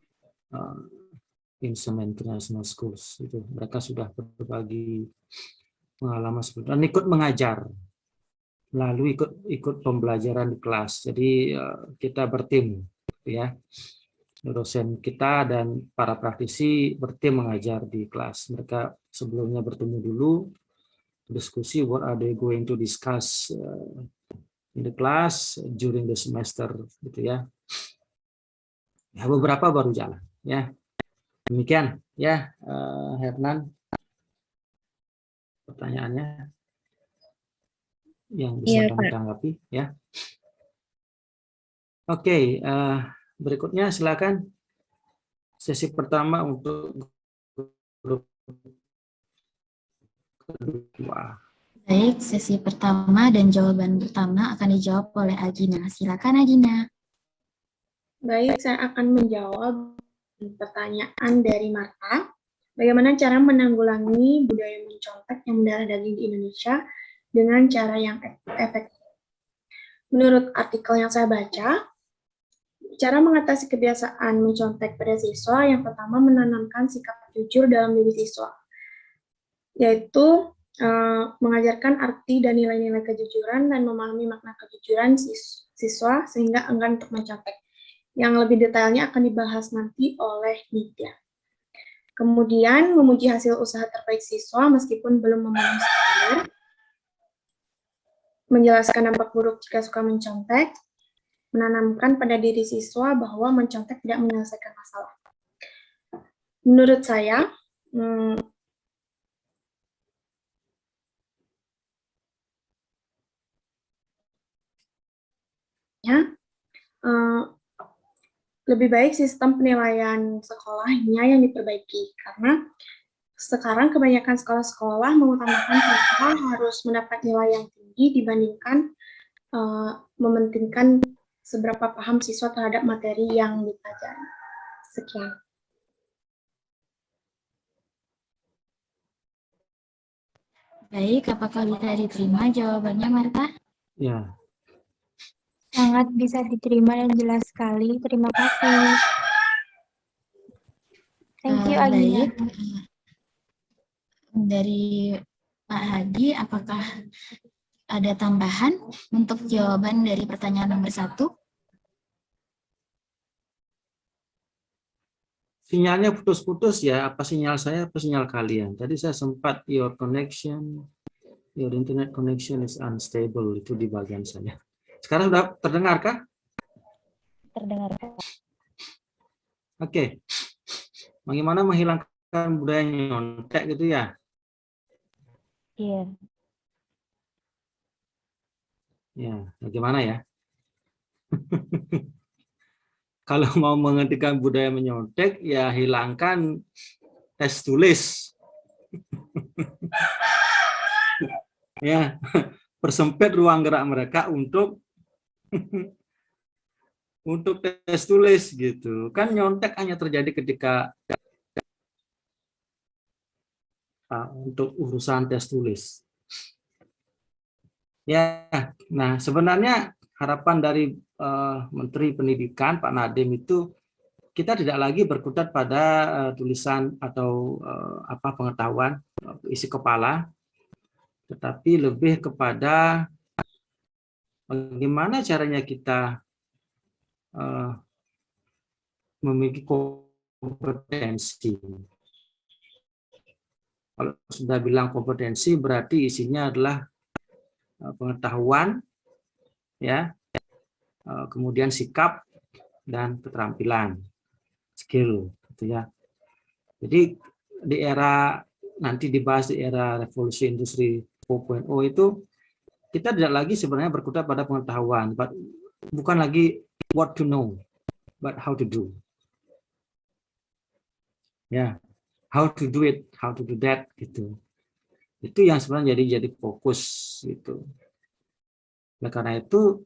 in some international schools. Itu mereka sudah berbagi pengalaman seperti dan ikut mengajar lalu ikut pembelajaran di kelas. Jadi kita bertim ya, dosen kita dan para praktisi bertim mengajar di kelas. Mereka sebelumnya bertemu dulu, diskusi what are they going to discuss in the class during the semester gitu ya. Ya beberapa baru jalan ya. Demikian ya, Hernan pertanyaannya yang bisa kami tanggapi ya. Oke, berikutnya silakan sesi pertama untuk grup kedua. Baik, sesi pertama dan jawaban pertama akan dijawab oleh Agina. Silakan Agina. Baik, saya akan menjawab pertanyaan dari Marta. Bagaimana cara menanggulangi budaya mencontek yang mendarah daging di Indonesia dengan cara yang efektif? Menurut artikel yang saya baca, cara mengatasi kebiasaan mencontek pada siswa yang pertama menanamkan sikap jujur dalam diri siswa, yaitu mengajarkan arti dan nilai-nilai kejujuran dan memahami makna kejujuran siswa sehingga enggan untuk mencontek. Yang lebih detailnya akan dibahas nanti oleh Nitya. Kemudian memuji hasil usaha terbaik siswa meskipun belum memenuhi standar, menjelaskan dampak buruk jika suka mencontek, menanamkan pada diri siswa bahwa mencontek tidak menyelesaikan masalah. Menurut saya, lebih baik sistem penilaian sekolahnya yang diperbaiki, karena sekarang kebanyakan sekolah-sekolah mengutamakan siswa harus mendapat nilai yang tinggi dibandingkan mementingkan seberapa paham siswa terhadap materi yang dipelajari. Sekian. Baik, apakah bisa diterima jawabannya, Marta? Ya. Sangat bisa diterima dan jelas sekali. Terima kasih. Thank you, Agina. Baik, dari Pak Hadi, apakah ada tambahan untuk jawaban dari pertanyaan nomor 1? Sinyalnya putus-putus ya, apa sinyal saya, apa sinyal kalian? Tadi saya sempat your internet connection is unstable, itu di bagian saya. Sekarang sudah terdengarkah? Terdengar. Oke. Bagaimana menghilangkan budaya nyontek gitu ya? Iya. Ya, bagaimana ya? Kalau mau menghentikan budaya menyontek, ya hilangkan tes tulis. Ya, persempit ruang gerak mereka untuk tes tulis gitu. Kan nyontek hanya terjadi ketika untuk urusan tes tulis. Ya, nah sebenarnya harapan dari Menteri Pendidikan Pak Nadiem itu kita tidak lagi berkutat pada tulisan atau pengetahuan isi kepala, tetapi lebih kepada bagaimana caranya kita memiliki kompetensi. Kalau sudah bilang kompetensi berarti isinya adalah pengetahuan, ya, kemudian sikap dan keterampilan, skill, gitu ya. Jadi di era nanti dibahas di era revolusi industri 4.0 itu kita tidak lagi sebenarnya berkutat pada pengetahuan, bukan lagi what to know, but how to do. Ya, how to do it, how to do that, gitu. Itu yang sebenarnya jadi fokus gitu. Nah, karena itu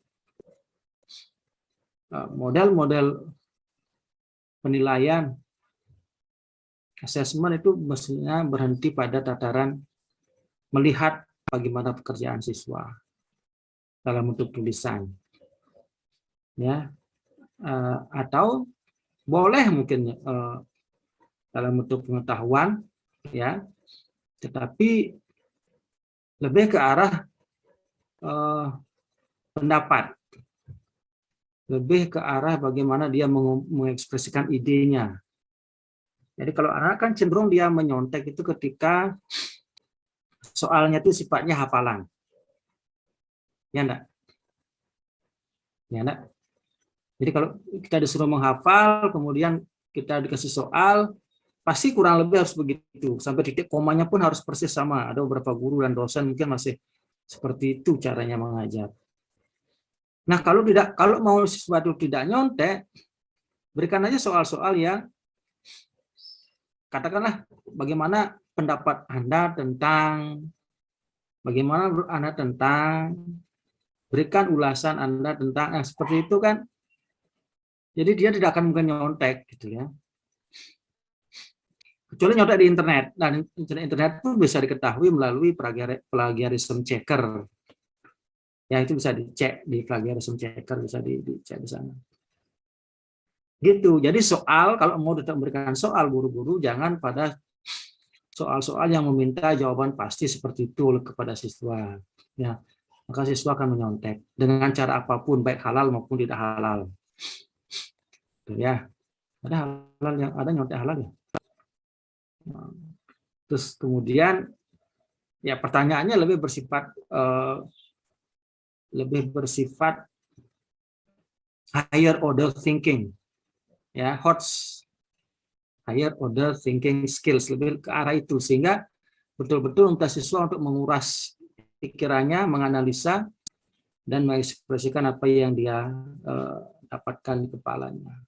model-model penilaian asesmen itu mestinya berhenti pada tataran melihat bagaimana pekerjaan siswa dalam bentuk tulisan, ya, atau boleh mungkin dalam bentuk pengetahuan, ya, tetapi lebih ke arah pendapat, lebih ke arah bagaimana dia mengekspresikan idenya. Jadi kalau anak kan cenderung dia menyontek itu ketika soalnya itu sifatnya hafalan. Ya enggak? Ya enggak? Jadi kalau kita disuruh menghafal, kemudian kita dikasih soal, pasti kurang lebih harus begitu. Sampai titik komanya pun harus persis sama. Ada beberapa guru dan dosen mungkin masih seperti itu caranya mengajar. Nah, kalau mau siswa itu tidak nyontek, berikan aja soal-soal yang katakanlah bagaimana pendapat Anda tentang, bagaimana menurut Anda tentang, berikan ulasan Anda tentang, seperti itu kan. Jadi dia tidak akan mungkin nyontek gitu ya. Kecuali nyontek di internet. Dan internet pun bisa diketahui melalui plagiarism checker. Ya, itu bisa dicek di plagiarism checker, bisa dicek di sana. Gitu. Jadi soal, kalau mau memberikan soal, guru-guru jangan pada soal-soal yang meminta jawaban pasti seperti itu kepada siswa. Ya, maka siswa akan menyontek dengan cara apapun, baik halal maupun tidak halal. Ya, ada halal yang ada nyontek halal ya. Terus kemudian ya pertanyaannya lebih bersifat higher order thinking, ya, HOTS, higher order thinking skills, lebih ke arah itu sehingga betul-betul untuk siswa untuk menguras pikirannya, menganalisa dan mengekspresikan apa yang dia dapatkan di kepalanya,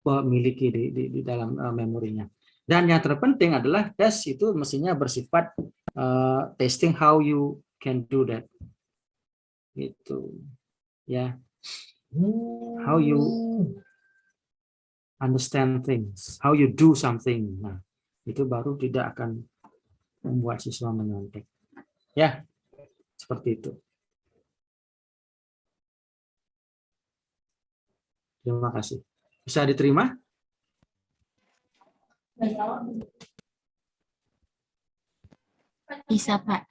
memiliki di dalam memorinya. Dan yang terpenting adalah tes itu mestinya bersifat testing how you can do that, gitu ya, how you understand things, how you do something. Nah, itu baru tidak akan membuat siswa menyontek. Ya, seperti itu. Terima kasih. Bisa diterima? Bisa, Pak.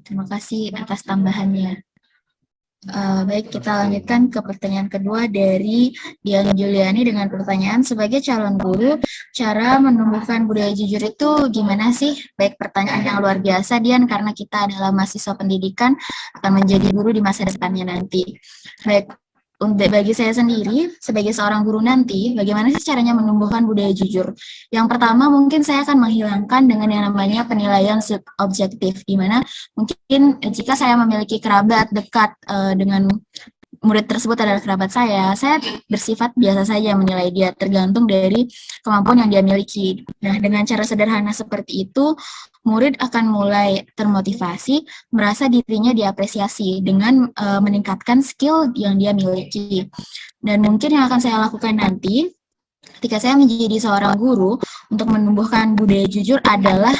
Terima kasih atas tambahannya. Baik, kita lanjutkan ke pertanyaan kedua dari Dian Juliani dengan pertanyaan, sebagai calon guru, cara menumbuhkan budaya jujur itu gimana sih? Baik, pertanyaan yang luar biasa, Dian, karena kita adalah mahasiswa pendidikan, akan menjadi guru di masa depannya nanti. Baik, bagi saya sendiri, sebagai seorang guru nanti, bagaimana sih caranya menumbuhkan budaya jujur? Yang pertama, mungkin saya akan menghilangkan dengan yang namanya penilaian subjektif, di mana mungkin jika saya memiliki kerabat dekat dengan murid tersebut adalah kerabat saya bersifat biasa saja menilai dia, tergantung dari kemampuan yang dia miliki. Nah, dengan cara sederhana seperti itu, murid akan mulai termotivasi, merasa dirinya diapresiasi dengan meningkatkan skill yang dia miliki. Dan mungkin yang akan saya lakukan nanti, ketika saya menjadi seorang guru, untuk menumbuhkan budaya jujur adalah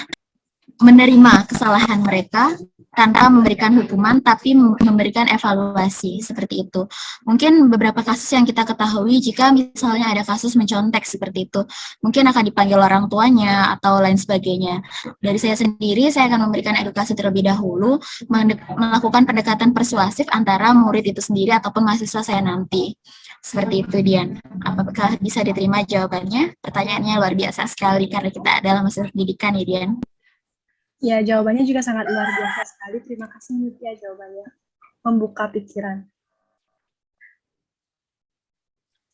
menerima kesalahan mereka tanpa memberikan hukuman, tapi memberikan evaluasi, seperti itu. Mungkin beberapa kasus yang kita ketahui, jika misalnya ada kasus mencontek seperti itu, mungkin akan dipanggil orang tuanya atau lain sebagainya. Dari saya sendiri, saya akan memberikan edukasi terlebih dahulu, melakukan pendekatan persuasif antara murid itu sendiri ataupun mahasiswa saya nanti. Seperti itu, Dian. Apakah bisa diterima jawabannya? Pertanyaannya luar biasa sekali, karena kita adalah mahasiswa pendidikan, ya, Dian. Ya, jawabannya juga sangat luar biasa sekali. Terima kasih Nitya jawabannya. Membuka pikiran.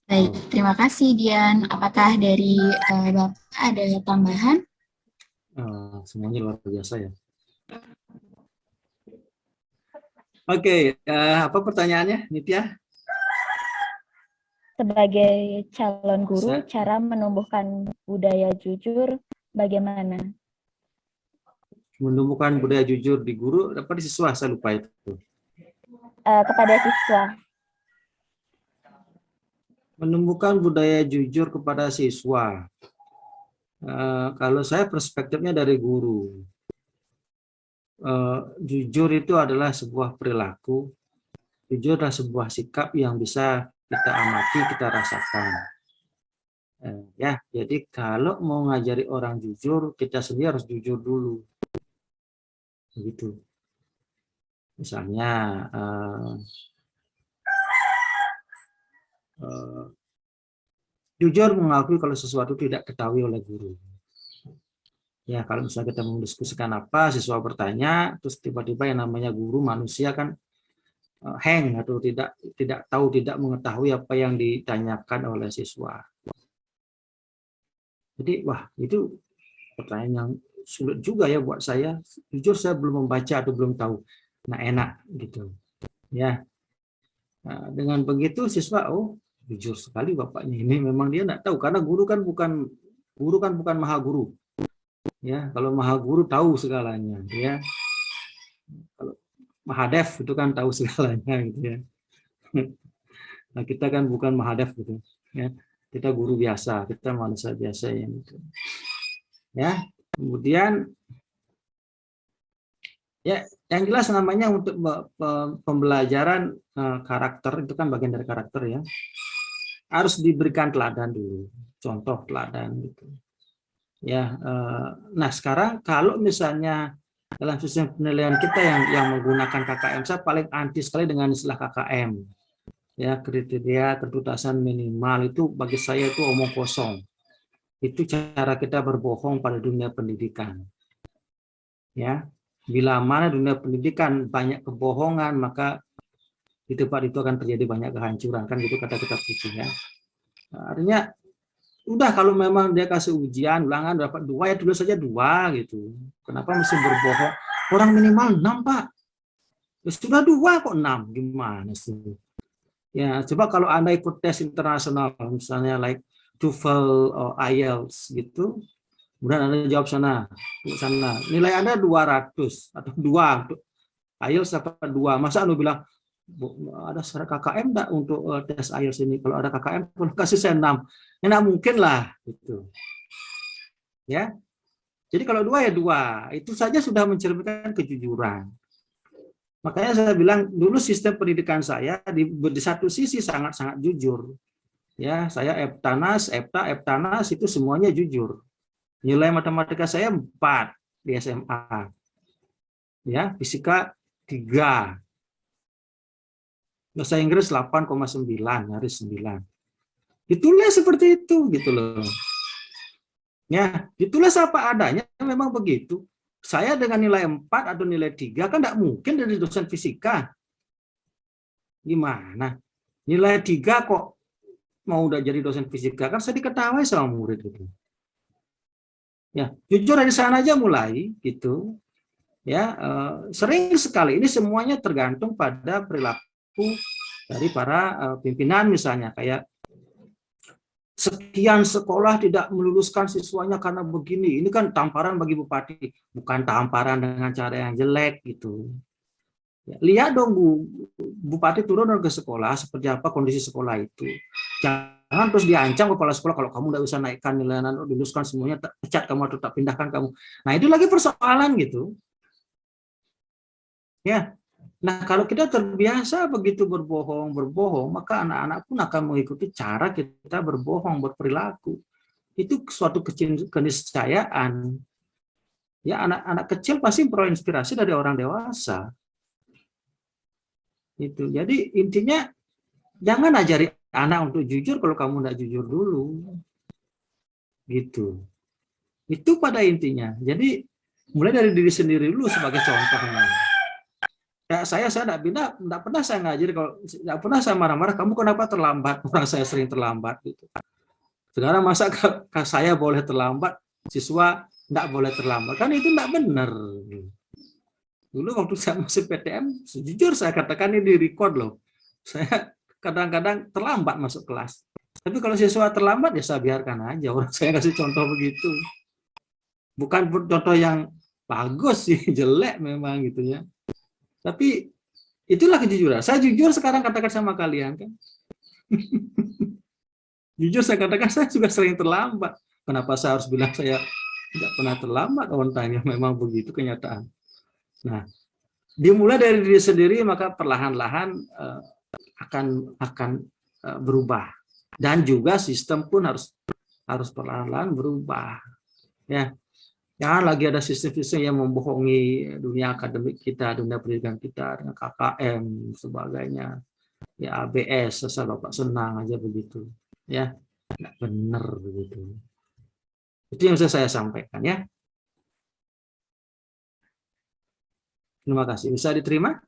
Baik, terima kasih Dian. Apakah dari Bapak ada tambahan? Semuanya luar biasa ya. Oke, apa pertanyaannya, Nitya? Sebagai calon guru, cara menumbuhkan budaya jujur bagaimana? Menumbuhkan budaya jujur di guru, apa di siswa? Saya lupa itu. Kepada siswa. Menumbuhkan budaya jujur kepada siswa. Kalau saya perspektifnya dari guru. Jujur itu adalah sebuah perilaku. Jujur adalah sebuah sikap yang bisa kita amati, kita rasakan. Ya, jadi kalau mau ngajari orang jujur, kita sendiri harus jujur dulu. Begitu. Misalnya jujur mengakui kalau sesuatu tidak ketahui oleh guru. Ya, kalau misalnya kita mendiskusikan apa, siswa bertanya, terus tiba-tiba yang namanya guru manusia kan hang atau tidak tahu, tidak mengetahui apa yang ditanyakan oleh siswa. Jadi, wah, itu pertanyaan yang sulit juga ya buat saya. Jujur saya belum membaca atau belum tahu. Nah, enak gitu. Ya. Nah, dengan begitu siswa, oh, jujur sekali bapaknya ini, memang dia enggak tahu karena guru kan bukan maha guru. Ya, kalau maha guru tahu segalanya, ya. Kalau Mahadev itu kan tahu segalanya gitu ya. Nah, kita kan bukan Mahadev gitu, ya. Kita guru biasa, kita manusia biasa yang gitu. Ya. Kemudian ya, yang jelas namanya untuk pembelajaran karakter itu kan bagian dari karakter ya. Harus diberikan teladan dulu, contoh teladan gitu. Ya, nah sekarang kalau misalnya dalam sistem penilaian kita yang menggunakan KKM, saya paling anti sekali dengan istilah KKM. Ya, kriteria ketuntasan minimal itu bagi saya itu omong kosong. Itu cara kita berbohong pada dunia pendidikan. Ya, bila mana dunia pendidikan banyak kebohongan, maka di tempat itu akan terjadi banyak kehancuran, kan gitu kata kitab suci ya. Nah, artinya udah kalau memang dia kasih ujian ulangan dapat 2 ya tulis saja 2 gitu. Kenapa mesti berbohong? Orang minimal 6 Pak. Ya, sudah 2 kok 6, gimana sih? Ya coba kalau Anda ikut tes internasional misalnya like TOEFL atau IELTS gitu, kemudian Anda jawab sana, nilai Anda 200 atau 2, IELTS dapat 2, masa Anda bilang ada syarat KKM enggak untuk tes IELTS ini? Kalau ada KKM, kalau kasih saya 6, ya mungkin lah gitu. Ya, jadi kalau 2 ya 2, itu saja sudah mencerminkan kejujuran. Makanya saya bilang dulu sistem pendidikan saya di satu sisi sangat-sangat jujur. Ya, saya Eptanas, Eptanas itu semuanya jujur. Nilai matematika saya 4 di SMA. Ya, fisika 3. Bahasa Inggris 8,9, nyaris 9. Ditulis seperti itu gitu loh. Ya, ditulis apa adanya, memang begitu. Saya dengan nilai 4 atau nilai 3 kan tidak mungkin dari dosen fisika. Gimana? Nilai 3 kok mau udah jadi dosen fisika, kan saya diketahui sama murid gitu. Ya, jujur dari sana aja mulai gitu. Ya, sering sekali ini semuanya tergantung pada perilaku dari para pimpinan misalnya, kayak sekian sekolah tidak meluluskan siswanya karena begini. Ini kan tamparan bagi bupati, bukan tamparan dengan cara yang jelek gitu. Ya, lihat dong bupati turun ke sekolah seperti apa kondisi sekolah itu. Jangan terus diancam kepala sekolah, kalau kamu tidak bisa naikkan nilai luluskan semuanya, pecat kamu atau tak pindahkan kamu. Nah itu lagi persoalan gitu. Ya. Nah, kalau kita terbiasa begitu berbohong, maka anak-anak pun akan mengikuti cara kita berbohong, berperilaku. Itu suatu keniscayaan. Ya, anak-anak kecil pasti berinspirasi dari orang dewasa. Itu. Jadi intinya jangan ajari anak untuk jujur kalau kamu tidak jujur dulu. Gitu. Itu pada intinya. Jadi mulai dari diri sendiri dulu sebagai contohnya. Ya, saya tidak pernah saya ngajari, kalau tidak pernah saya marah-marah, kamu kenapa terlambat? Orang saya sering terlambat gitu. Sekarang masa saya boleh terlambat, siswa tidak boleh terlambat, kan itu tidak benar. Dulu waktu saya masih PTM, jujur saya katakan ini di record loh, saya kadang-kadang terlambat masuk kelas. Tapi kalau siswa terlambat ya saya biarkan aja, orang saya kasih contoh begitu. Bukan contoh yang bagus sih, jelek memang gitu ya. Tapi itulah kejujuran. Saya jujur sekarang katakan sama kalian kan. Jujur saya katakan saya juga sering terlambat. Kenapa saya harus bilang saya tidak pernah terlambat? On time, memang begitu kenyataan. Nah, dimulai dari diri sendiri maka perlahan-lahan akan berubah. Dan juga sistem pun harus perlahan-lahan berubah. Ya. Jangan lagi ada sistem-sistem yang membohongi dunia akademik kita, dunia pendidikan kita dengan KKM sebagainya. Ya ABS, asal Bapak senang aja begitu. Ya, tidak benar begitu. Itu yang bisa saya sampaikan ya. Terima kasih. Bisa diterima?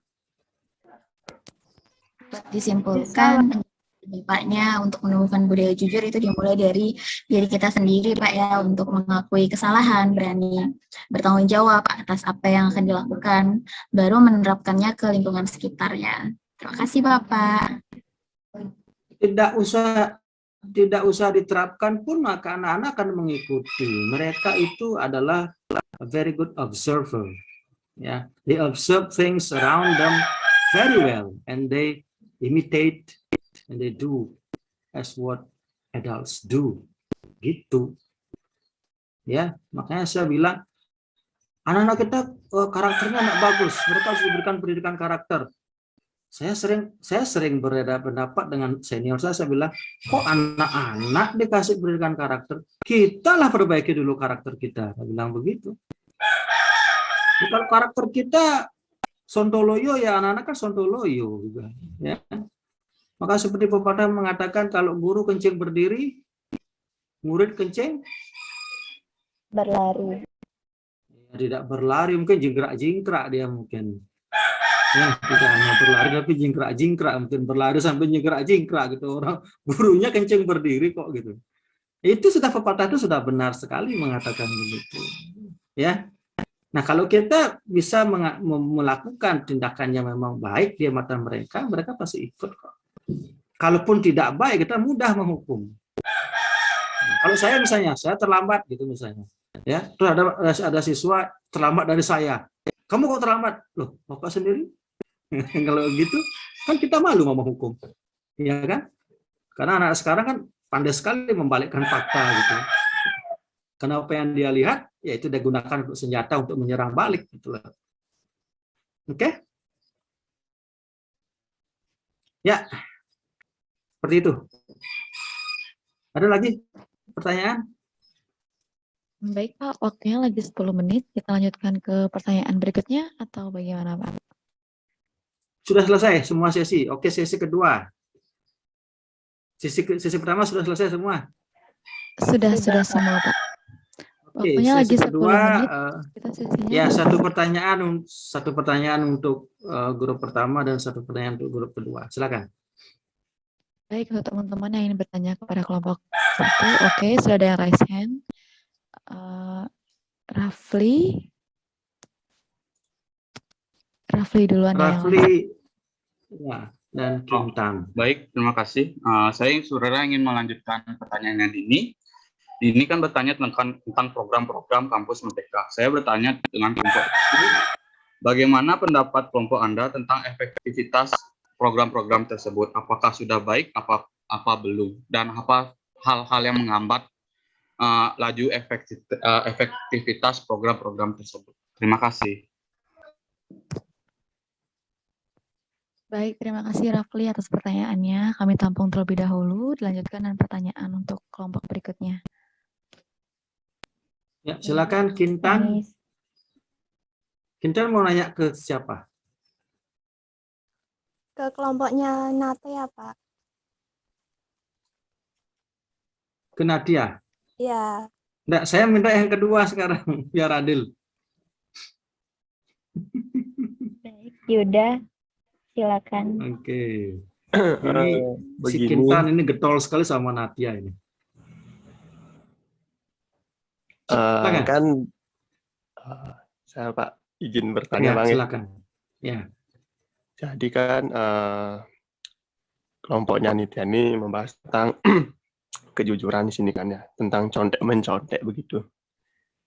Disimpulkan Bapaknya untuk menumbuhkan budaya jujur itu dimulai dari diri kita sendiri, Pak ya, untuk mengakui kesalahan, berani bertanggung jawab atas apa yang akan dilakukan, baru menerapkannya ke lingkungan sekitarnya. Terima kasih, Bapak. Tidak usah diterapkan pun maka anak-anak akan mengikuti. Mereka itu adalah a very good observer. Ya, they observe things around them very well and they imitate and they do as what adults do. Gitu. Ya, makanya saya bilang anak-anak kita karakternya anak bagus, mereka harus diberikan pendidikan karakter. Saya sering berbeda pendapat dengan senior saya bilang, kok anak-anak dikasih pendidikan karakter? Kita lah perbaiki dulu karakter kita. Saya bilang begitu. Jadi kalau karakter kita sontoloyo, ya anak-anak kan sontoloyo juga. Ya. Maka seperti pepatah mengatakan kalau guru kencing berdiri, murid kencing berlari. Ya, tidak berlari, mungkin jingkrak-jingkrak dia mungkin. Ya, tidak hanya berlari tapi jingkrak-jingkrak, mungkin berlari sampai jingkrak-jingkrak gitu. Orang gurunya kencing berdiri kok gitu. Itu sudah pepatah itu sudah benar sekali mengatakan begitu. Ya. Nah, kalau kita bisa melakukan tindakan yang memang baik di mata mereka, mereka pasti ikut kok. Kalaupun tidak baik, kita mudah menghukum. Nah, kalau saya misalnya, saya terlambat gitu misalnya. Ya, terus ada siswa terlambat dari saya. Kamu kok terlambat? Loh, Bapak sendiri? Kalau gitu, kan kita malu mau menghukum. Iya kan? Karena anak sekarang kan pandai sekali membalikkan fakta gitu. Karena apa yang dia lihat, yaitu dia gunakan untuk senjata untuk menyerang balik. Gitu. Oke? Ya, seperti itu. Ada lagi pertanyaan? Baik Pak, waktunya lagi 10 menit. Kita lanjutkan ke pertanyaan berikutnya atau bagaimana Pak? Sudah selesai semua sesi. Oke, sesi kedua. Sesi pertama sudah selesai semua. Sudah semua Pak. Oke, Waktunya sesi lagi 10 kedua, menit. Kita sesinya. ya satu pertanyaan untuk grup pertama dan satu pertanyaan untuk grup kedua. Silakan. Baik, untuk teman-teman yang ingin bertanya kepada kelompok 1, oke, sudah ada yang raise hand. Rafli duluan ya yang Rafli ya, dan Kintan. Baik, terima kasih. Saya saudara ingin melanjutkan pertanyaan yang ini. Ini kan bertanya tentang program-program kampus Merdeka. Saya bertanya dengan kelompok itu, bagaimana pendapat kelompok Anda tentang efektivitas program-program tersebut? Apakah sudah baik, apa belum? Dan apa hal-hal yang menghambat laju efektivitas program-program tersebut? Terima kasih. Baik, terima kasih Rafli atas pertanyaannya. Kami tampung terlebih dahulu, dilanjutkan dengan pertanyaan untuk kelompok berikutnya. Ya, silakan Kintan. Kintan mau nanya ke siapa? Ke kelompoknya Nate ya, Pak? Ke Nadia. Ya. Enggak, saya minta yang kedua sekarang, biar adil. Baik, Yuda, silakan. Oke. Ini si Kintan ini getol sekali sama Nadia ini. Kan saya Pak izin bertanya Ya, Bang. silakan. Ya. Jadi kan kelompoknya Nitya ini membahas tentang kejujuran di sini kan ya, tentang contek mencontek begitu.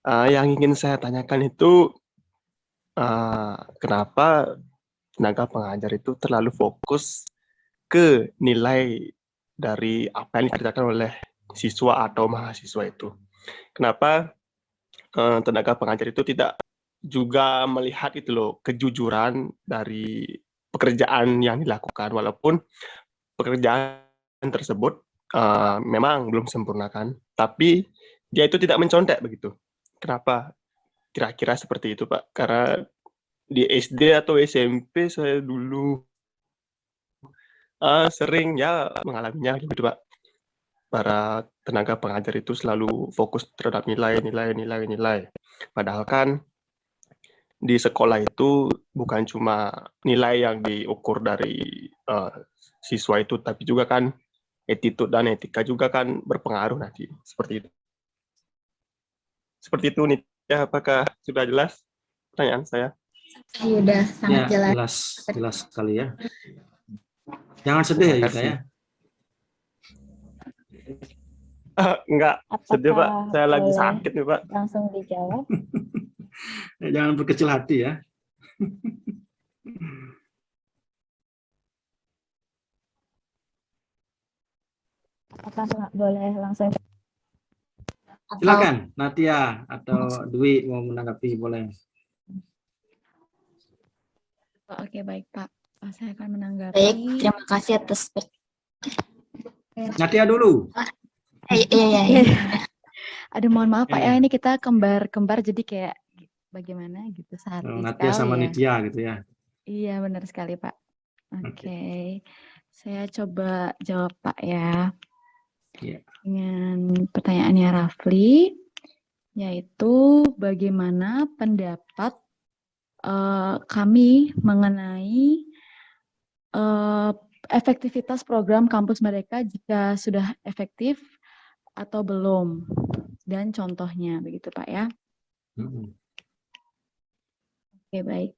Yang ingin saya tanyakan itu kenapa tenaga pengajar itu terlalu fokus ke nilai dari apa yang dikerjakan oleh siswa atau mahasiswa itu. Kenapa tenaga pengajar itu tidak juga melihat itu loh kejujuran dari pekerjaan yang dilakukan, walaupun pekerjaan tersebut memang belum sempurna kan, tapi dia itu tidak mencontek begitu. Kenapa? Kira-kira seperti itu Pak, karena di SD atau SMP saya dulu sering ya mengalaminya gitu Pak. Para tenaga pengajar itu selalu fokus terhadap nilai. Padahal kan di sekolah itu bukan cuma nilai yang diukur dari siswa itu, tapi juga kan attitude dan etika juga kan berpengaruh nanti. Seperti itu. Seperti itu nih. Ya, apakah sudah jelas pertanyaan saya? Sudah sangat Ya, jelas. jelas sekali ya. Jangan sedih ya Yuda ya. Enggak, sedih Pak. Apakah Saya lagi boleh sakit nih Pak. langsung dijawab? Jangan berkecil hati ya. Apakah boleh langsung? Silakan Natia atau Dwi mau menanggapi boleh. Oke, baik Pak. Saya akan menanggapi. Baik, terima kasih atas Natia dulu. Iya. Aduh, mohon maaf Pak ya, Iya. ini kita kembar-kembar jadi kayak bagaimana gitu sehati Natia sekali sama ya. Nitya gitu ya. Iya, benar sekali Pak. Oke. Saya coba jawab Pak ya. Iya. Dengan pertanyaannya Rafli, yaitu bagaimana pendapat kami mengenai efektivitas program kampus mereka jika sudah efektif atau belum, dan contohnya begitu Pak ya. Oke, baik.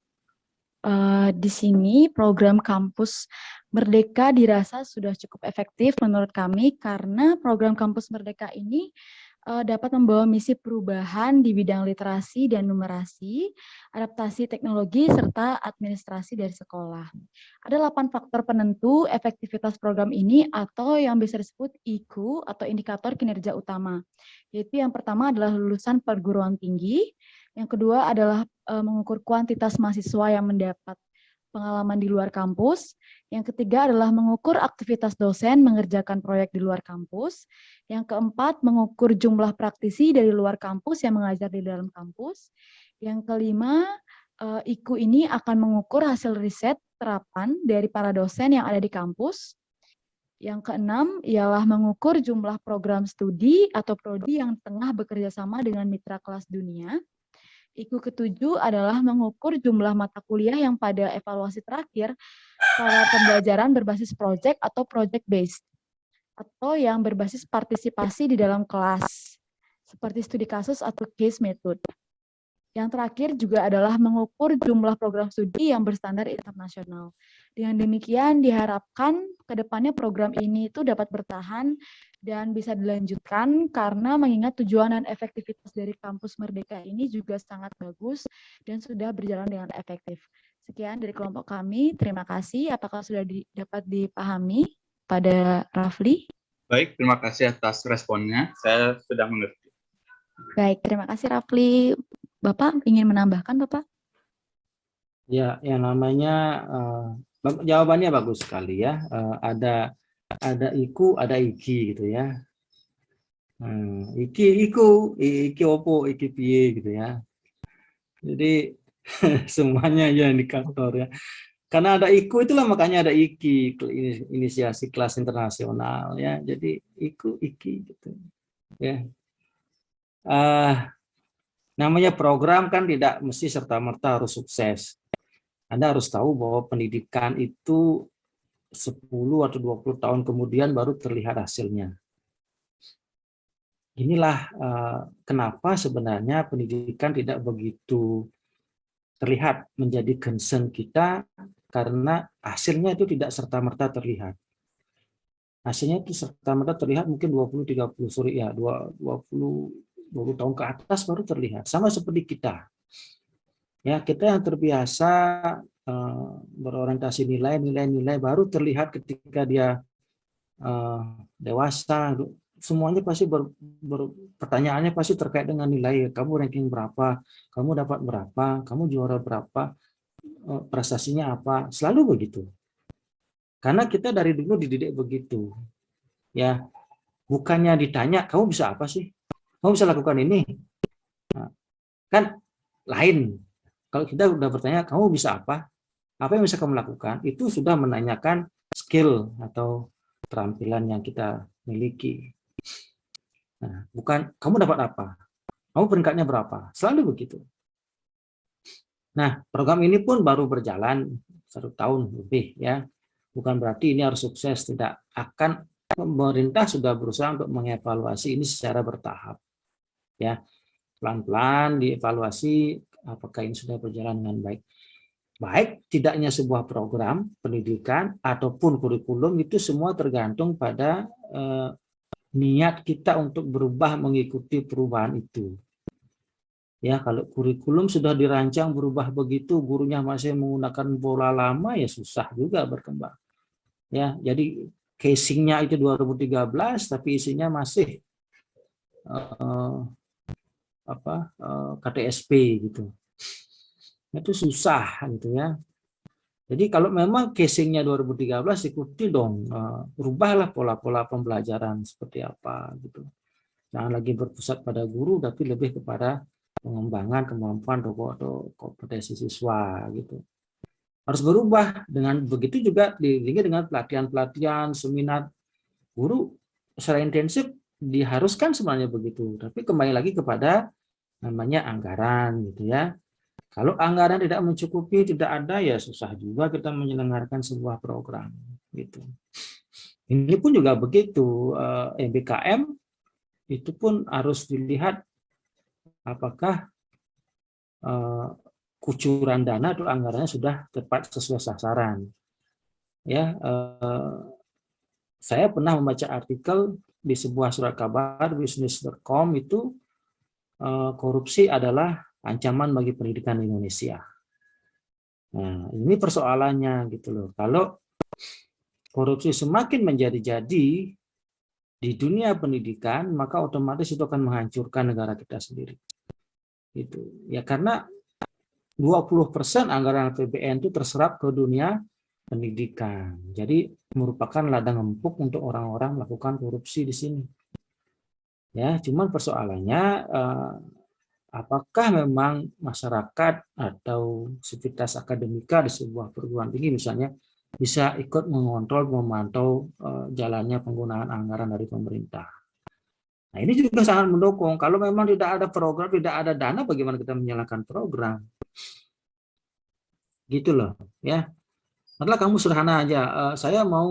Di sini program kampus Merdeka dirasa sudah cukup efektif menurut kami karena program kampus Merdeka ini dapat membawa misi perubahan di bidang literasi dan numerasi, adaptasi teknologi, serta administrasi dari sekolah. Ada 8 faktor penentu efektivitas program ini atau yang bisa disebut IQ atau indikator kinerja utama. Yaitu yang pertama adalah lulusan perguruan tinggi, yang kedua adalah mengukur kuantitas mahasiswa yang mendapat pengalaman di luar kampus. Yang ketiga adalah mengukur aktivitas dosen mengerjakan proyek di luar kampus. Yang keempat, mengukur jumlah praktisi dari luar kampus yang mengajar di dalam kampus. Yang kelima, IKU ini akan mengukur hasil riset terapan dari para dosen yang ada di kampus. Yang keenam ialah mengukur jumlah program studi atau prodi yang tengah bekerja sama dengan mitra kelas dunia. IKU ketujuh adalah mengukur jumlah mata kuliah yang pada evaluasi terakhir para pembelajaran berbasis project atau project based atau yang berbasis partisipasi di dalam kelas seperti studi kasus atau case method. Yang terakhir juga adalah mengukur jumlah program studi yang berstandar internasional. Dengan demikian diharapkan ke depannya program ini itu dapat bertahan dan bisa dilanjutkan karena mengingat tujuan dan efektivitas dari kampus Merdeka ini juga sangat bagus dan sudah berjalan dengan efektif. Sekian dari kelompok kami, terima kasih. Apakah sudah dapat dipahami pada Rafli? Baik, terima kasih atas responnya. Saya sudah mengerti. Baik, terima kasih Rafli. Bapak ingin menambahkan, Bapak? Ya, yang namanya jawabannya bagus sekali ya. Ada IKU, ada IKI gitu ya. Iki opo, iki piye gitu ya. Jadi semuanya ya indikator ya. Karena ada IKU itulah makanya ada IKI, inisiasi kelas internasional ya. Jadi IKU, IKI gitu ya. Namanya program kan tidak mesti serta-merta harus sukses. Anda harus tahu bahwa pendidikan itu 10 atau 20 tahun kemudian baru terlihat hasilnya. Inilah kenapa sebenarnya pendidikan tidak begitu terlihat menjadi concern kita karena hasilnya itu tidak serta-merta terlihat. Hasilnya itu serta-merta terlihat mungkin 20 tahun ke atas baru terlihat. Sama seperti kita. Ya, kita yang terbiasa berorientasi nilai baru terlihat ketika dia dewasa. Semuanya pasti pertanyaannya pasti terkait dengan nilai. Kamu ranking berapa? Kamu dapat berapa? Kamu juara berapa? Prestasinya apa? Selalu begitu. Karena kita dari dulu dididik begitu. Ya, bukannya ditanya, kamu bisa apa sih? Kamu bisa lakukan ini? Nah, kan lain. Kalau kita udah bertanya, kamu bisa apa? Apa yang bisa kamu lakukan? Itu sudah menanyakan skill atau keterampilan yang kita miliki. Nah, bukan kamu dapat apa? Kamu peringkatnya berapa? Selalu begitu. Nah, program ini pun baru berjalan 1 tahun lebih ya. Bukan berarti ini harus sukses, tidak. Akan pemerintah sudah berusaha untuk mengevaluasi ini secara bertahap. Ya, pelan-pelan dievaluasi apakah ini sudah berjalan dengan baik. Baik tidaknya sebuah program pendidikan ataupun kurikulum itu semua tergantung pada niat kita untuk berubah mengikuti perubahan itu. Ya, kalau kurikulum sudah dirancang berubah begitu, gurunya masih menggunakan pola lama ya susah juga berkembang. Ya, jadi casingnya itu 2013 tapi isinya masih KTSP gitu. Itu susah gitu ya. Jadi kalau memang casingnya 2013 ikuti dong, rubahlah pola-pola pembelajaran seperti apa gitu. Jangan lagi berpusat pada guru tapi lebih kepada pengembangan kemampuan atau kompetensi siswa gitu. Harus berubah. Dengan begitu juga diiringi dengan pelatihan-pelatihan, seminar. Guru secara intensif diharuskan sebenarnya begitu, tapi kembali lagi kepada namanya anggaran gitu ya. Kalau anggaran tidak mencukupi, tidak ada ya susah juga kita menyelenggarakan sebuah program gitu. Ini pun juga begitu, MBKM itu pun harus dilihat apakah kucuran dana atau anggarannya sudah tepat sesuai sasaran. Ya, saya pernah membaca artikel di sebuah surat kabar business.com itu korupsi adalah ancaman bagi pendidikan Indonesia. Nah, ini persoalannya gitu loh. Kalau korupsi semakin menjadi-jadi di dunia pendidikan, maka otomatis itu akan menghancurkan negara kita sendiri. Gitu. Ya karena 20% anggaran APBN itu terserap ke dunia pendidikan. Jadi merupakan ladang empuk untuk orang-orang melakukan korupsi di sini. Ya, cuman persoalannya apakah memang masyarakat atau sivitas akademika di sebuah perguruan tinggi misalnya bisa ikut mengontrol, memantau jalannya penggunaan anggaran dari pemerintah. Nah, ini juga sangat mendukung. Kalau memang tidak ada program, tidak ada dana, bagaimana kita menjalankan program? Gitu loh, ya. Adalah kamu sederhana aja. Saya mau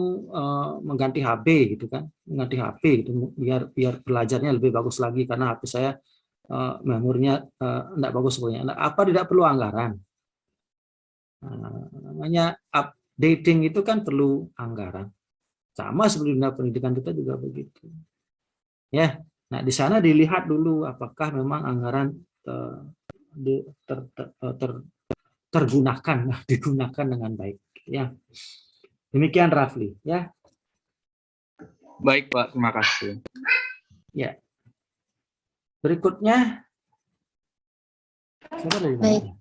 mengganti HP gitu kan, mengganti HP gitu, biar belajarnya lebih bagus lagi karena HP saya memorinya tidak bagus pokoknya. Apa tidak perlu anggaran? Namanya updating itu kan perlu anggaran. Sama seperti dunia pendidikan kita juga begitu. Ya, nah di sana dilihat dulu apakah memang anggaran digunakan dengan baik. Ya, demikian Rafli. Ya. Baik Pak, terima kasih. Ya. Berikutnya. Baik,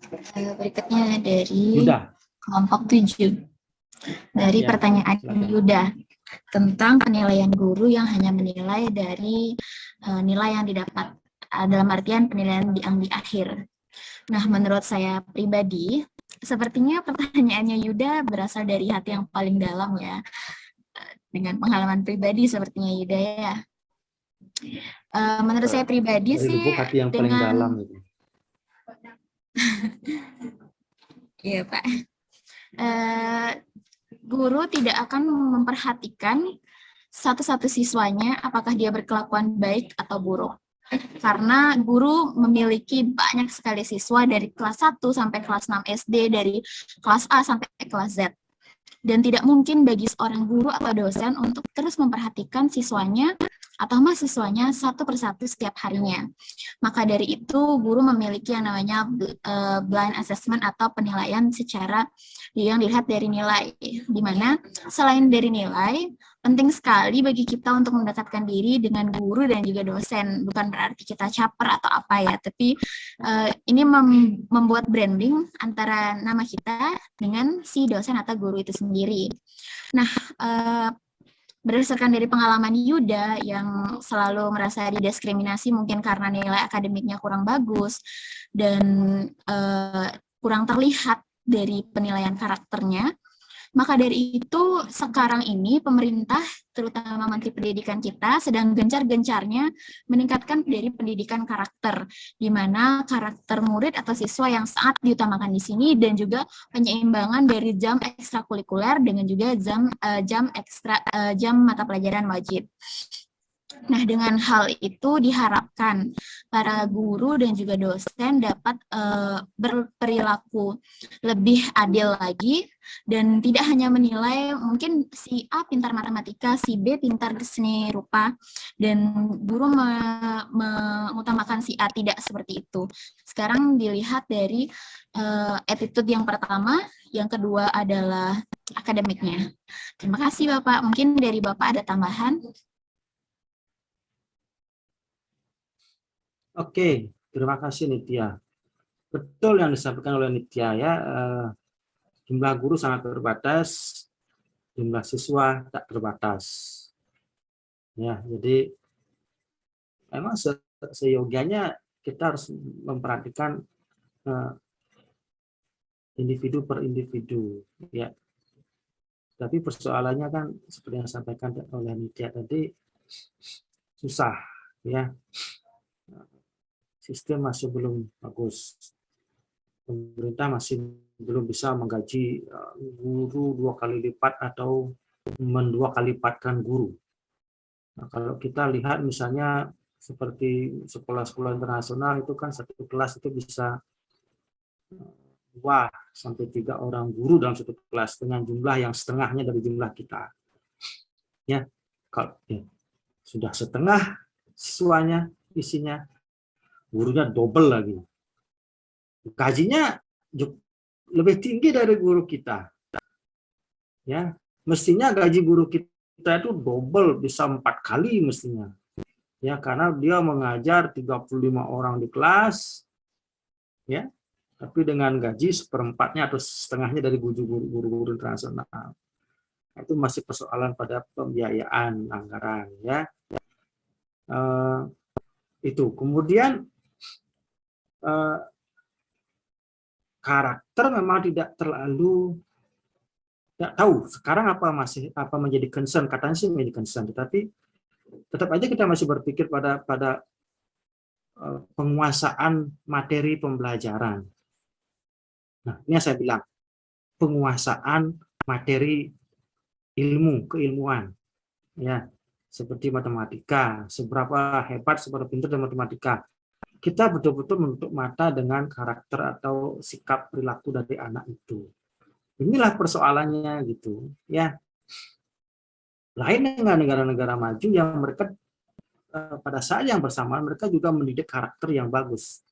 berikutnya dari Yuda. kelompok 7. Dari Ya, pertanyaan silakan. Yuda tentang penilaian guru yang hanya menilai dari nilai yang didapat, dalam artian penilaian yang di akhir. Nah, menurut saya pribadi, sepertinya pertanyaannya Yuda berasal dari hati yang paling dalam ya, dengan pengalaman pribadi sepertinya Yuda ya. Menurut saya pribadi Dari sih lubuk hati yang paling dalam itu. Iya Pak. Guru tidak akan memperhatikan satu-satu siswanya apakah dia berkelakuan baik atau buruk. Karena guru memiliki banyak sekali siswa dari kelas 1 sampai kelas 6 SD, dari kelas A sampai kelas Z. Dan tidak mungkin bagi seorang guru atau dosen untuk terus memperhatikan siswanya atau mahasiswanya satu persatu setiap harinya. Maka dari itu, guru memiliki yang namanya blind assessment atau penilaian secara yang dilihat dari nilai. Di mana selain dari nilai, penting sekali bagi kita untuk mendekatkan diri dengan guru dan juga dosen. Bukan berarti kita caper atau apa ya, tapi ini membuat branding antara nama kita dengan si dosen atau guru itu sendiri. Nah, berdasarkan dari pengalaman Yuda yang selalu merasa didiskriminasi mungkin karena nilai akademiknya kurang bagus dan kurang terlihat dari penilaian karakternya, maka dari itu sekarang ini pemerintah, terutama Menteri Pendidikan kita, sedang gencar-gencarnya meningkatkan dari pendidikan karakter, di mana karakter murid atau siswa yang sangat diutamakan di sini, dan juga penyeimbangan dari jam ekstrakurikuler dengan juga jam mata pelajaran wajib. Nah, dengan hal itu diharapkan para guru dan juga dosen dapat berperilaku lebih adil lagi dan tidak hanya menilai mungkin si A pintar matematika, si B pintar seni rupa, dan guru mengutamakan si A, tidak seperti itu. Sekarang dilihat dari attitude yang pertama, yang kedua adalah akademiknya. Terima kasih Bapak. Mungkin dari Bapak ada tambahan? Oke, terima kasih Nitya. Betul yang disampaikan oleh Nitya ya, jumlah guru sangat terbatas, jumlah siswa tak terbatas. Ya, jadi memang seyogianya kita harus memperhatikan individu per individu ya. Tapi persoalannya kan seperti yang disampaikan oleh Nitya tadi, susah ya. Sistem masih belum bagus. Pemerintah masih belum bisa menggaji guru 2 kali lipat atau 2 kali lipatkan guru. Nah, kalau kita lihat misalnya seperti sekolah-sekolah internasional itu kan satu kelas itu bisa 2 sampai 3 orang guru dalam satu kelas dengan jumlah yang setengahnya dari jumlah kita. Ya, kalau ya, sudah setengah siswanya isinya, gurunya double lagi. Gajinya lebih tinggi dari guru kita. Ya, mestinya gaji guru kita itu double, bisa 4 kali mestinya. Ya, karena dia mengajar 35 orang di kelas. Ya. tapi dengan gaji seperempatnya atau setengahnya dari guru-guru internasional. Itu masih persoalan pada pembiayaan anggaran, ya. Itu kemudian karakter memang tidak terlalu, tidak tahu sekarang apa menjadi concern, katanya sih menjadi concern, tetapi tetap aja kita masih berpikir pada penguasaan materi pembelajaran. Nah, ini yang saya bilang, penguasaan materi ilmu, keilmuan, ya, seperti matematika, seberapa hebat, seberapa pintar dalam matematika. Kita betul-betul menutup mata dengan karakter atau sikap perilaku dari anak itu. Inilah persoalannya gitu, ya. Lain dengan negara-negara maju yang mereka pada saat yang bersamaan mereka juga mendidik karakter yang bagus.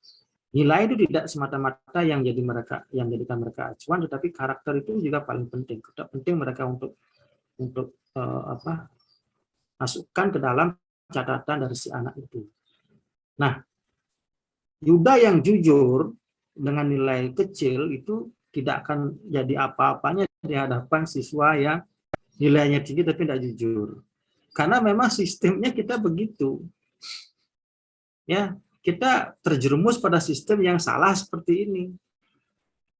Nilai itu tidak semata-mata yang jadikan mereka acuan, tetapi karakter itu juga paling penting. Tidak penting mereka untuk masukkan ke dalam catatan dari si anak itu. Nah, Yuda yang jujur dengan nilai kecil itu tidak akan jadi apa-apanya di hadapan siswa yang nilainya tinggi tapi tidak jujur. Karena memang sistemnya kita begitu. Ya, kita terjerumus pada sistem yang salah seperti ini.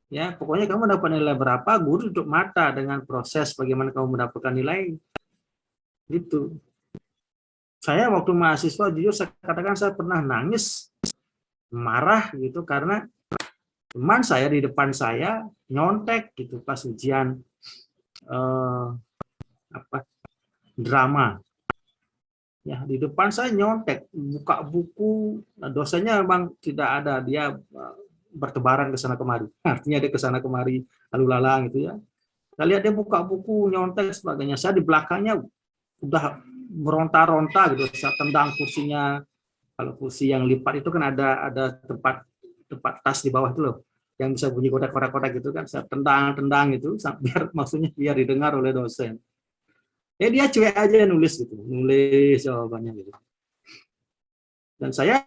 Ya, pokoknya kamu dapat nilai berapa, guru tutup mata dengan proses bagaimana kamu mendapatkan nilai. Gitu. Saya waktu mahasiswa jujur saya katakan saya pernah nangis, marah gitu karena teman saya di depan saya nyontek gitu pas ujian drama. Ya, di depan saya nyontek, buka buku, nah, dosennya memang tidak ada, dia bertebaran ke sana kemari. Artinya dia ke sana kemari lalu lalang gitu ya. Saya lihat dia buka buku, nyontek sebagainya. Saya di belakangnya udah meronta-ronta gitu, saya tendang kursinya. Kalau kursi yang lipat itu kan ada tempat tas di bawah itu loh, yang bisa bunyi kotak-kotak gitu kan, saya tendang gitu, maksudnya biar didengar oleh dosen. Dia cuek aja nulis jawabannya gitu. Dan saya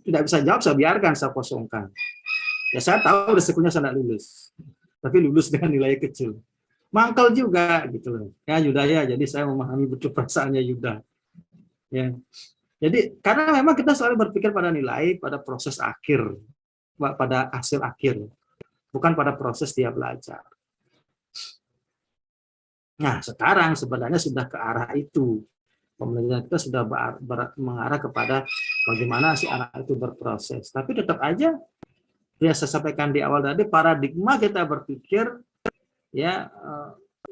tidak bisa jawab, saya biarkan, saya kosongkan. Ya saya tahu resikonya saya tidak lulus, tapi lulus dengan nilai kecil. Mangkel juga gitu loh. Ya Yuda ya, jadi saya memahami betul perasaannya Yuda. Ya. Jadi karena memang kita selalu berpikir pada nilai, pada proses akhir, pada hasil akhir, bukan pada proses dia belajar. Nah, sekarang sebenarnya sudah ke arah itu. Pembelajaran kita sudah mengarah kepada bagaimana si anak itu berproses. Tapi tetap aja, yang saya sampaikan di awal tadi, paradigma kita berpikir ya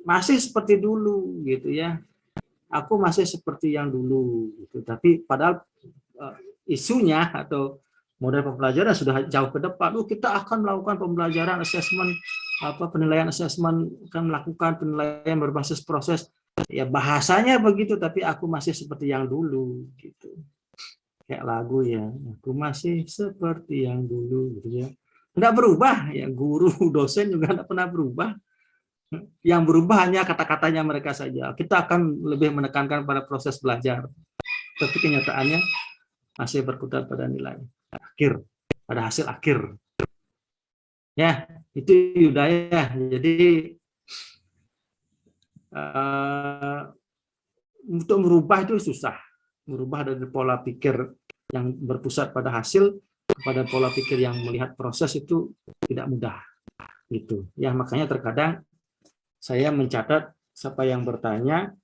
masih seperti dulu gitu ya. Aku masih seperti yang dulu gitu. Tapi padahal isunya atau model pembelajaran sudah jauh ke depan. Kita akan melakukan pembelajaran asesmen, penilaian asesmen, akan melakukan penilaian berbasis proses. Ya bahasanya begitu, tapi aku masih seperti yang dulu gitu. Kayak lagu ya, aku masih seperti yang dulu gitu ya. Tidak berubah ya, guru dosen juga tidak pernah berubah. Yang berubah hanya kata-katanya mereka saja. Kita akan lebih menekankan pada proses belajar. Tapi kenyataannya masih berkutat pada nilai akhir, pada hasil akhir. Ya, itu Yudaya. Jadi untuk merubah itu susah. Merubah dari pola pikir yang berpusat pada hasil kepada pola pikir yang melihat proses itu tidak mudah. Gitu. Ya, makanya terkadang saya mencatat siapa yang bertanya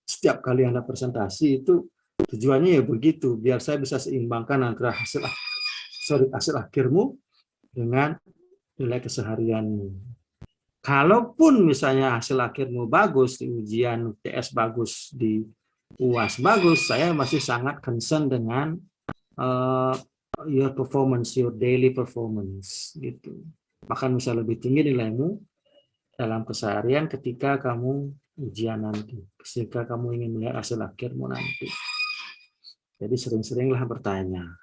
setiap kali Anda presentasi itu tujuannya ya begitu, biar saya bisa seimbangkan antara hasil akhirmu dengan nilai keseharianmu. Kalaupun misalnya hasil akhirmu bagus di ujian UTS bagus, di UAS bagus, saya masih sangat concern dengan your performance, your daily performance gitu. Bahkan bisa lebih tinggi nilaimu dalam keseharian ketika kamu ujian nanti, ketika kamu ingin melihat hasil akhirmu nanti. Jadi sering-seringlah bertanya.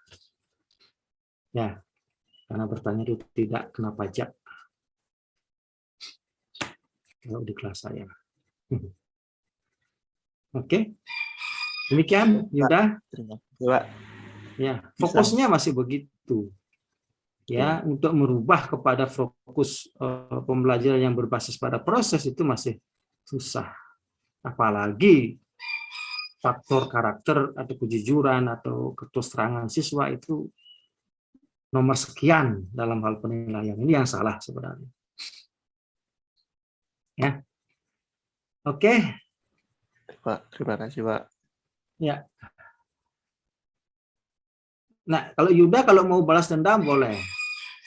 Ya, karena bertanya itu tidak kena pajak. Kalau di kelas saya. Oke. Demikian, Yuda. Terima kasih, Pak. Ya, fokusnya masih begitu. ya untuk merubah kepada fokus pembelajaran yang berbasis pada proses itu masih susah. Apalagi faktor karakter atau kejujuran atau keterus terangan siswa itu nomor sekian dalam hal penilaian. Ini yang salah sebenarnya. Ya. Oke. Pak, terima kasih, Pak. Ya. Nah, kalau Yuda kalau mau balas dendam boleh.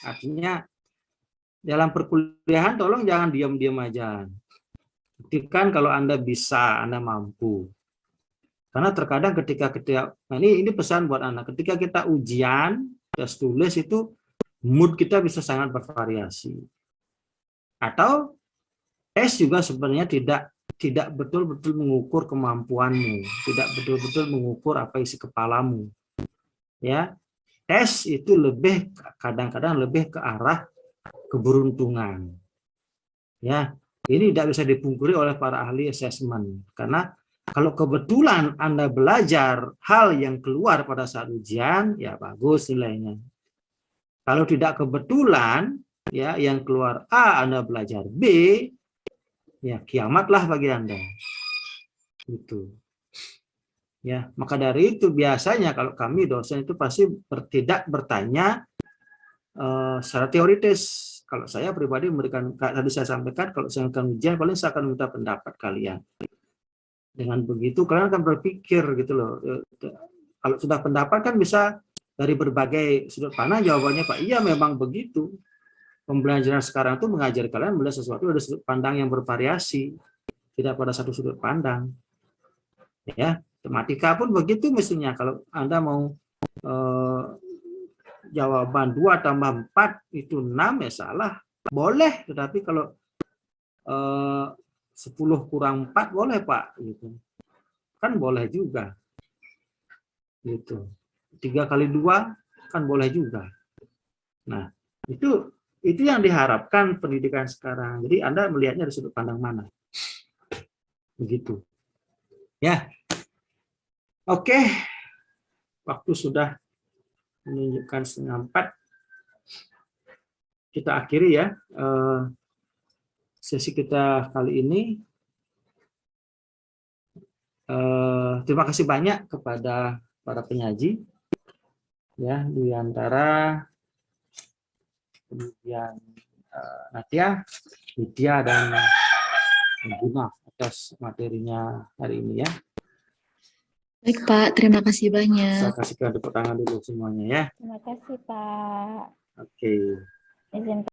Artinya dalam perkuliahan tolong jangan diam-diam aja. Buktikan kalau Anda bisa, Anda mampu. Karena terkadang ketika nah ini pesan buat anak, ketika kita ujian, tes tulis itu mood kita bisa sangat bervariasi. Atau tes juga sebenarnya tidak betul-betul mengukur kemampuanmu, tidak betul-betul mengukur apa isi kepalamu. Ya, tes itu lebih kadang-kadang lebih ke arah keberuntungan. Ya, ini tidak bisa dipungkiri oleh para ahli asesmen karena kalau kebetulan Anda belajar hal yang keluar pada saat ujian, ya bagus nilainya. Kalau tidak kebetulan, ya yang keluar A, Anda belajar B, ya kiamatlah bagi Anda. Itu. Ya, maka dari itu biasanya kalau kami dosen itu pasti tidak bertanya secara teoritis. Kalau saya pribadi memberikan, tadi saya sampaikan, kalau saya akan ujian, paling saya akan minta pendapat kalian. Dengan begitu kalian akan berpikir gitu loh. Kalau sudah pendapat kan bisa dari berbagai sudut pandang jawabannya Pak. Iya memang begitu. Pembelajaran sekarang itu mengajar kalian melihat sesuatu dari sudut pandang yang bervariasi, tidak pada satu sudut pandang. Ya, matematika pun begitu mestinya. Kalau Anda mau jawaban 2 tambah 4 itu 6 ya salah. Boleh, tetapi kalau 10 kurang 4 boleh Pak gitu. Kan boleh juga. Gitu. 3 kali 2 kan boleh juga. Nah, itu yang diharapkan pendidikan sekarang. Jadi Anda melihatnya dari sudut pandang mana. Begitu. Ya. Oke. Waktu sudah menunjukkan 3:30. Kita akhiri ya sesi kita kali ini. Terima kasih banyak kepada para penyaji ya, Dwi Antara, kemudian Natia, Widya, dan Guna atas materinya hari ini ya. Baik Pak, terima kasih banyak. Saya kasihkan tepuk tangan dulu semuanya ya. Terima kasih, Pak. Oke. Izin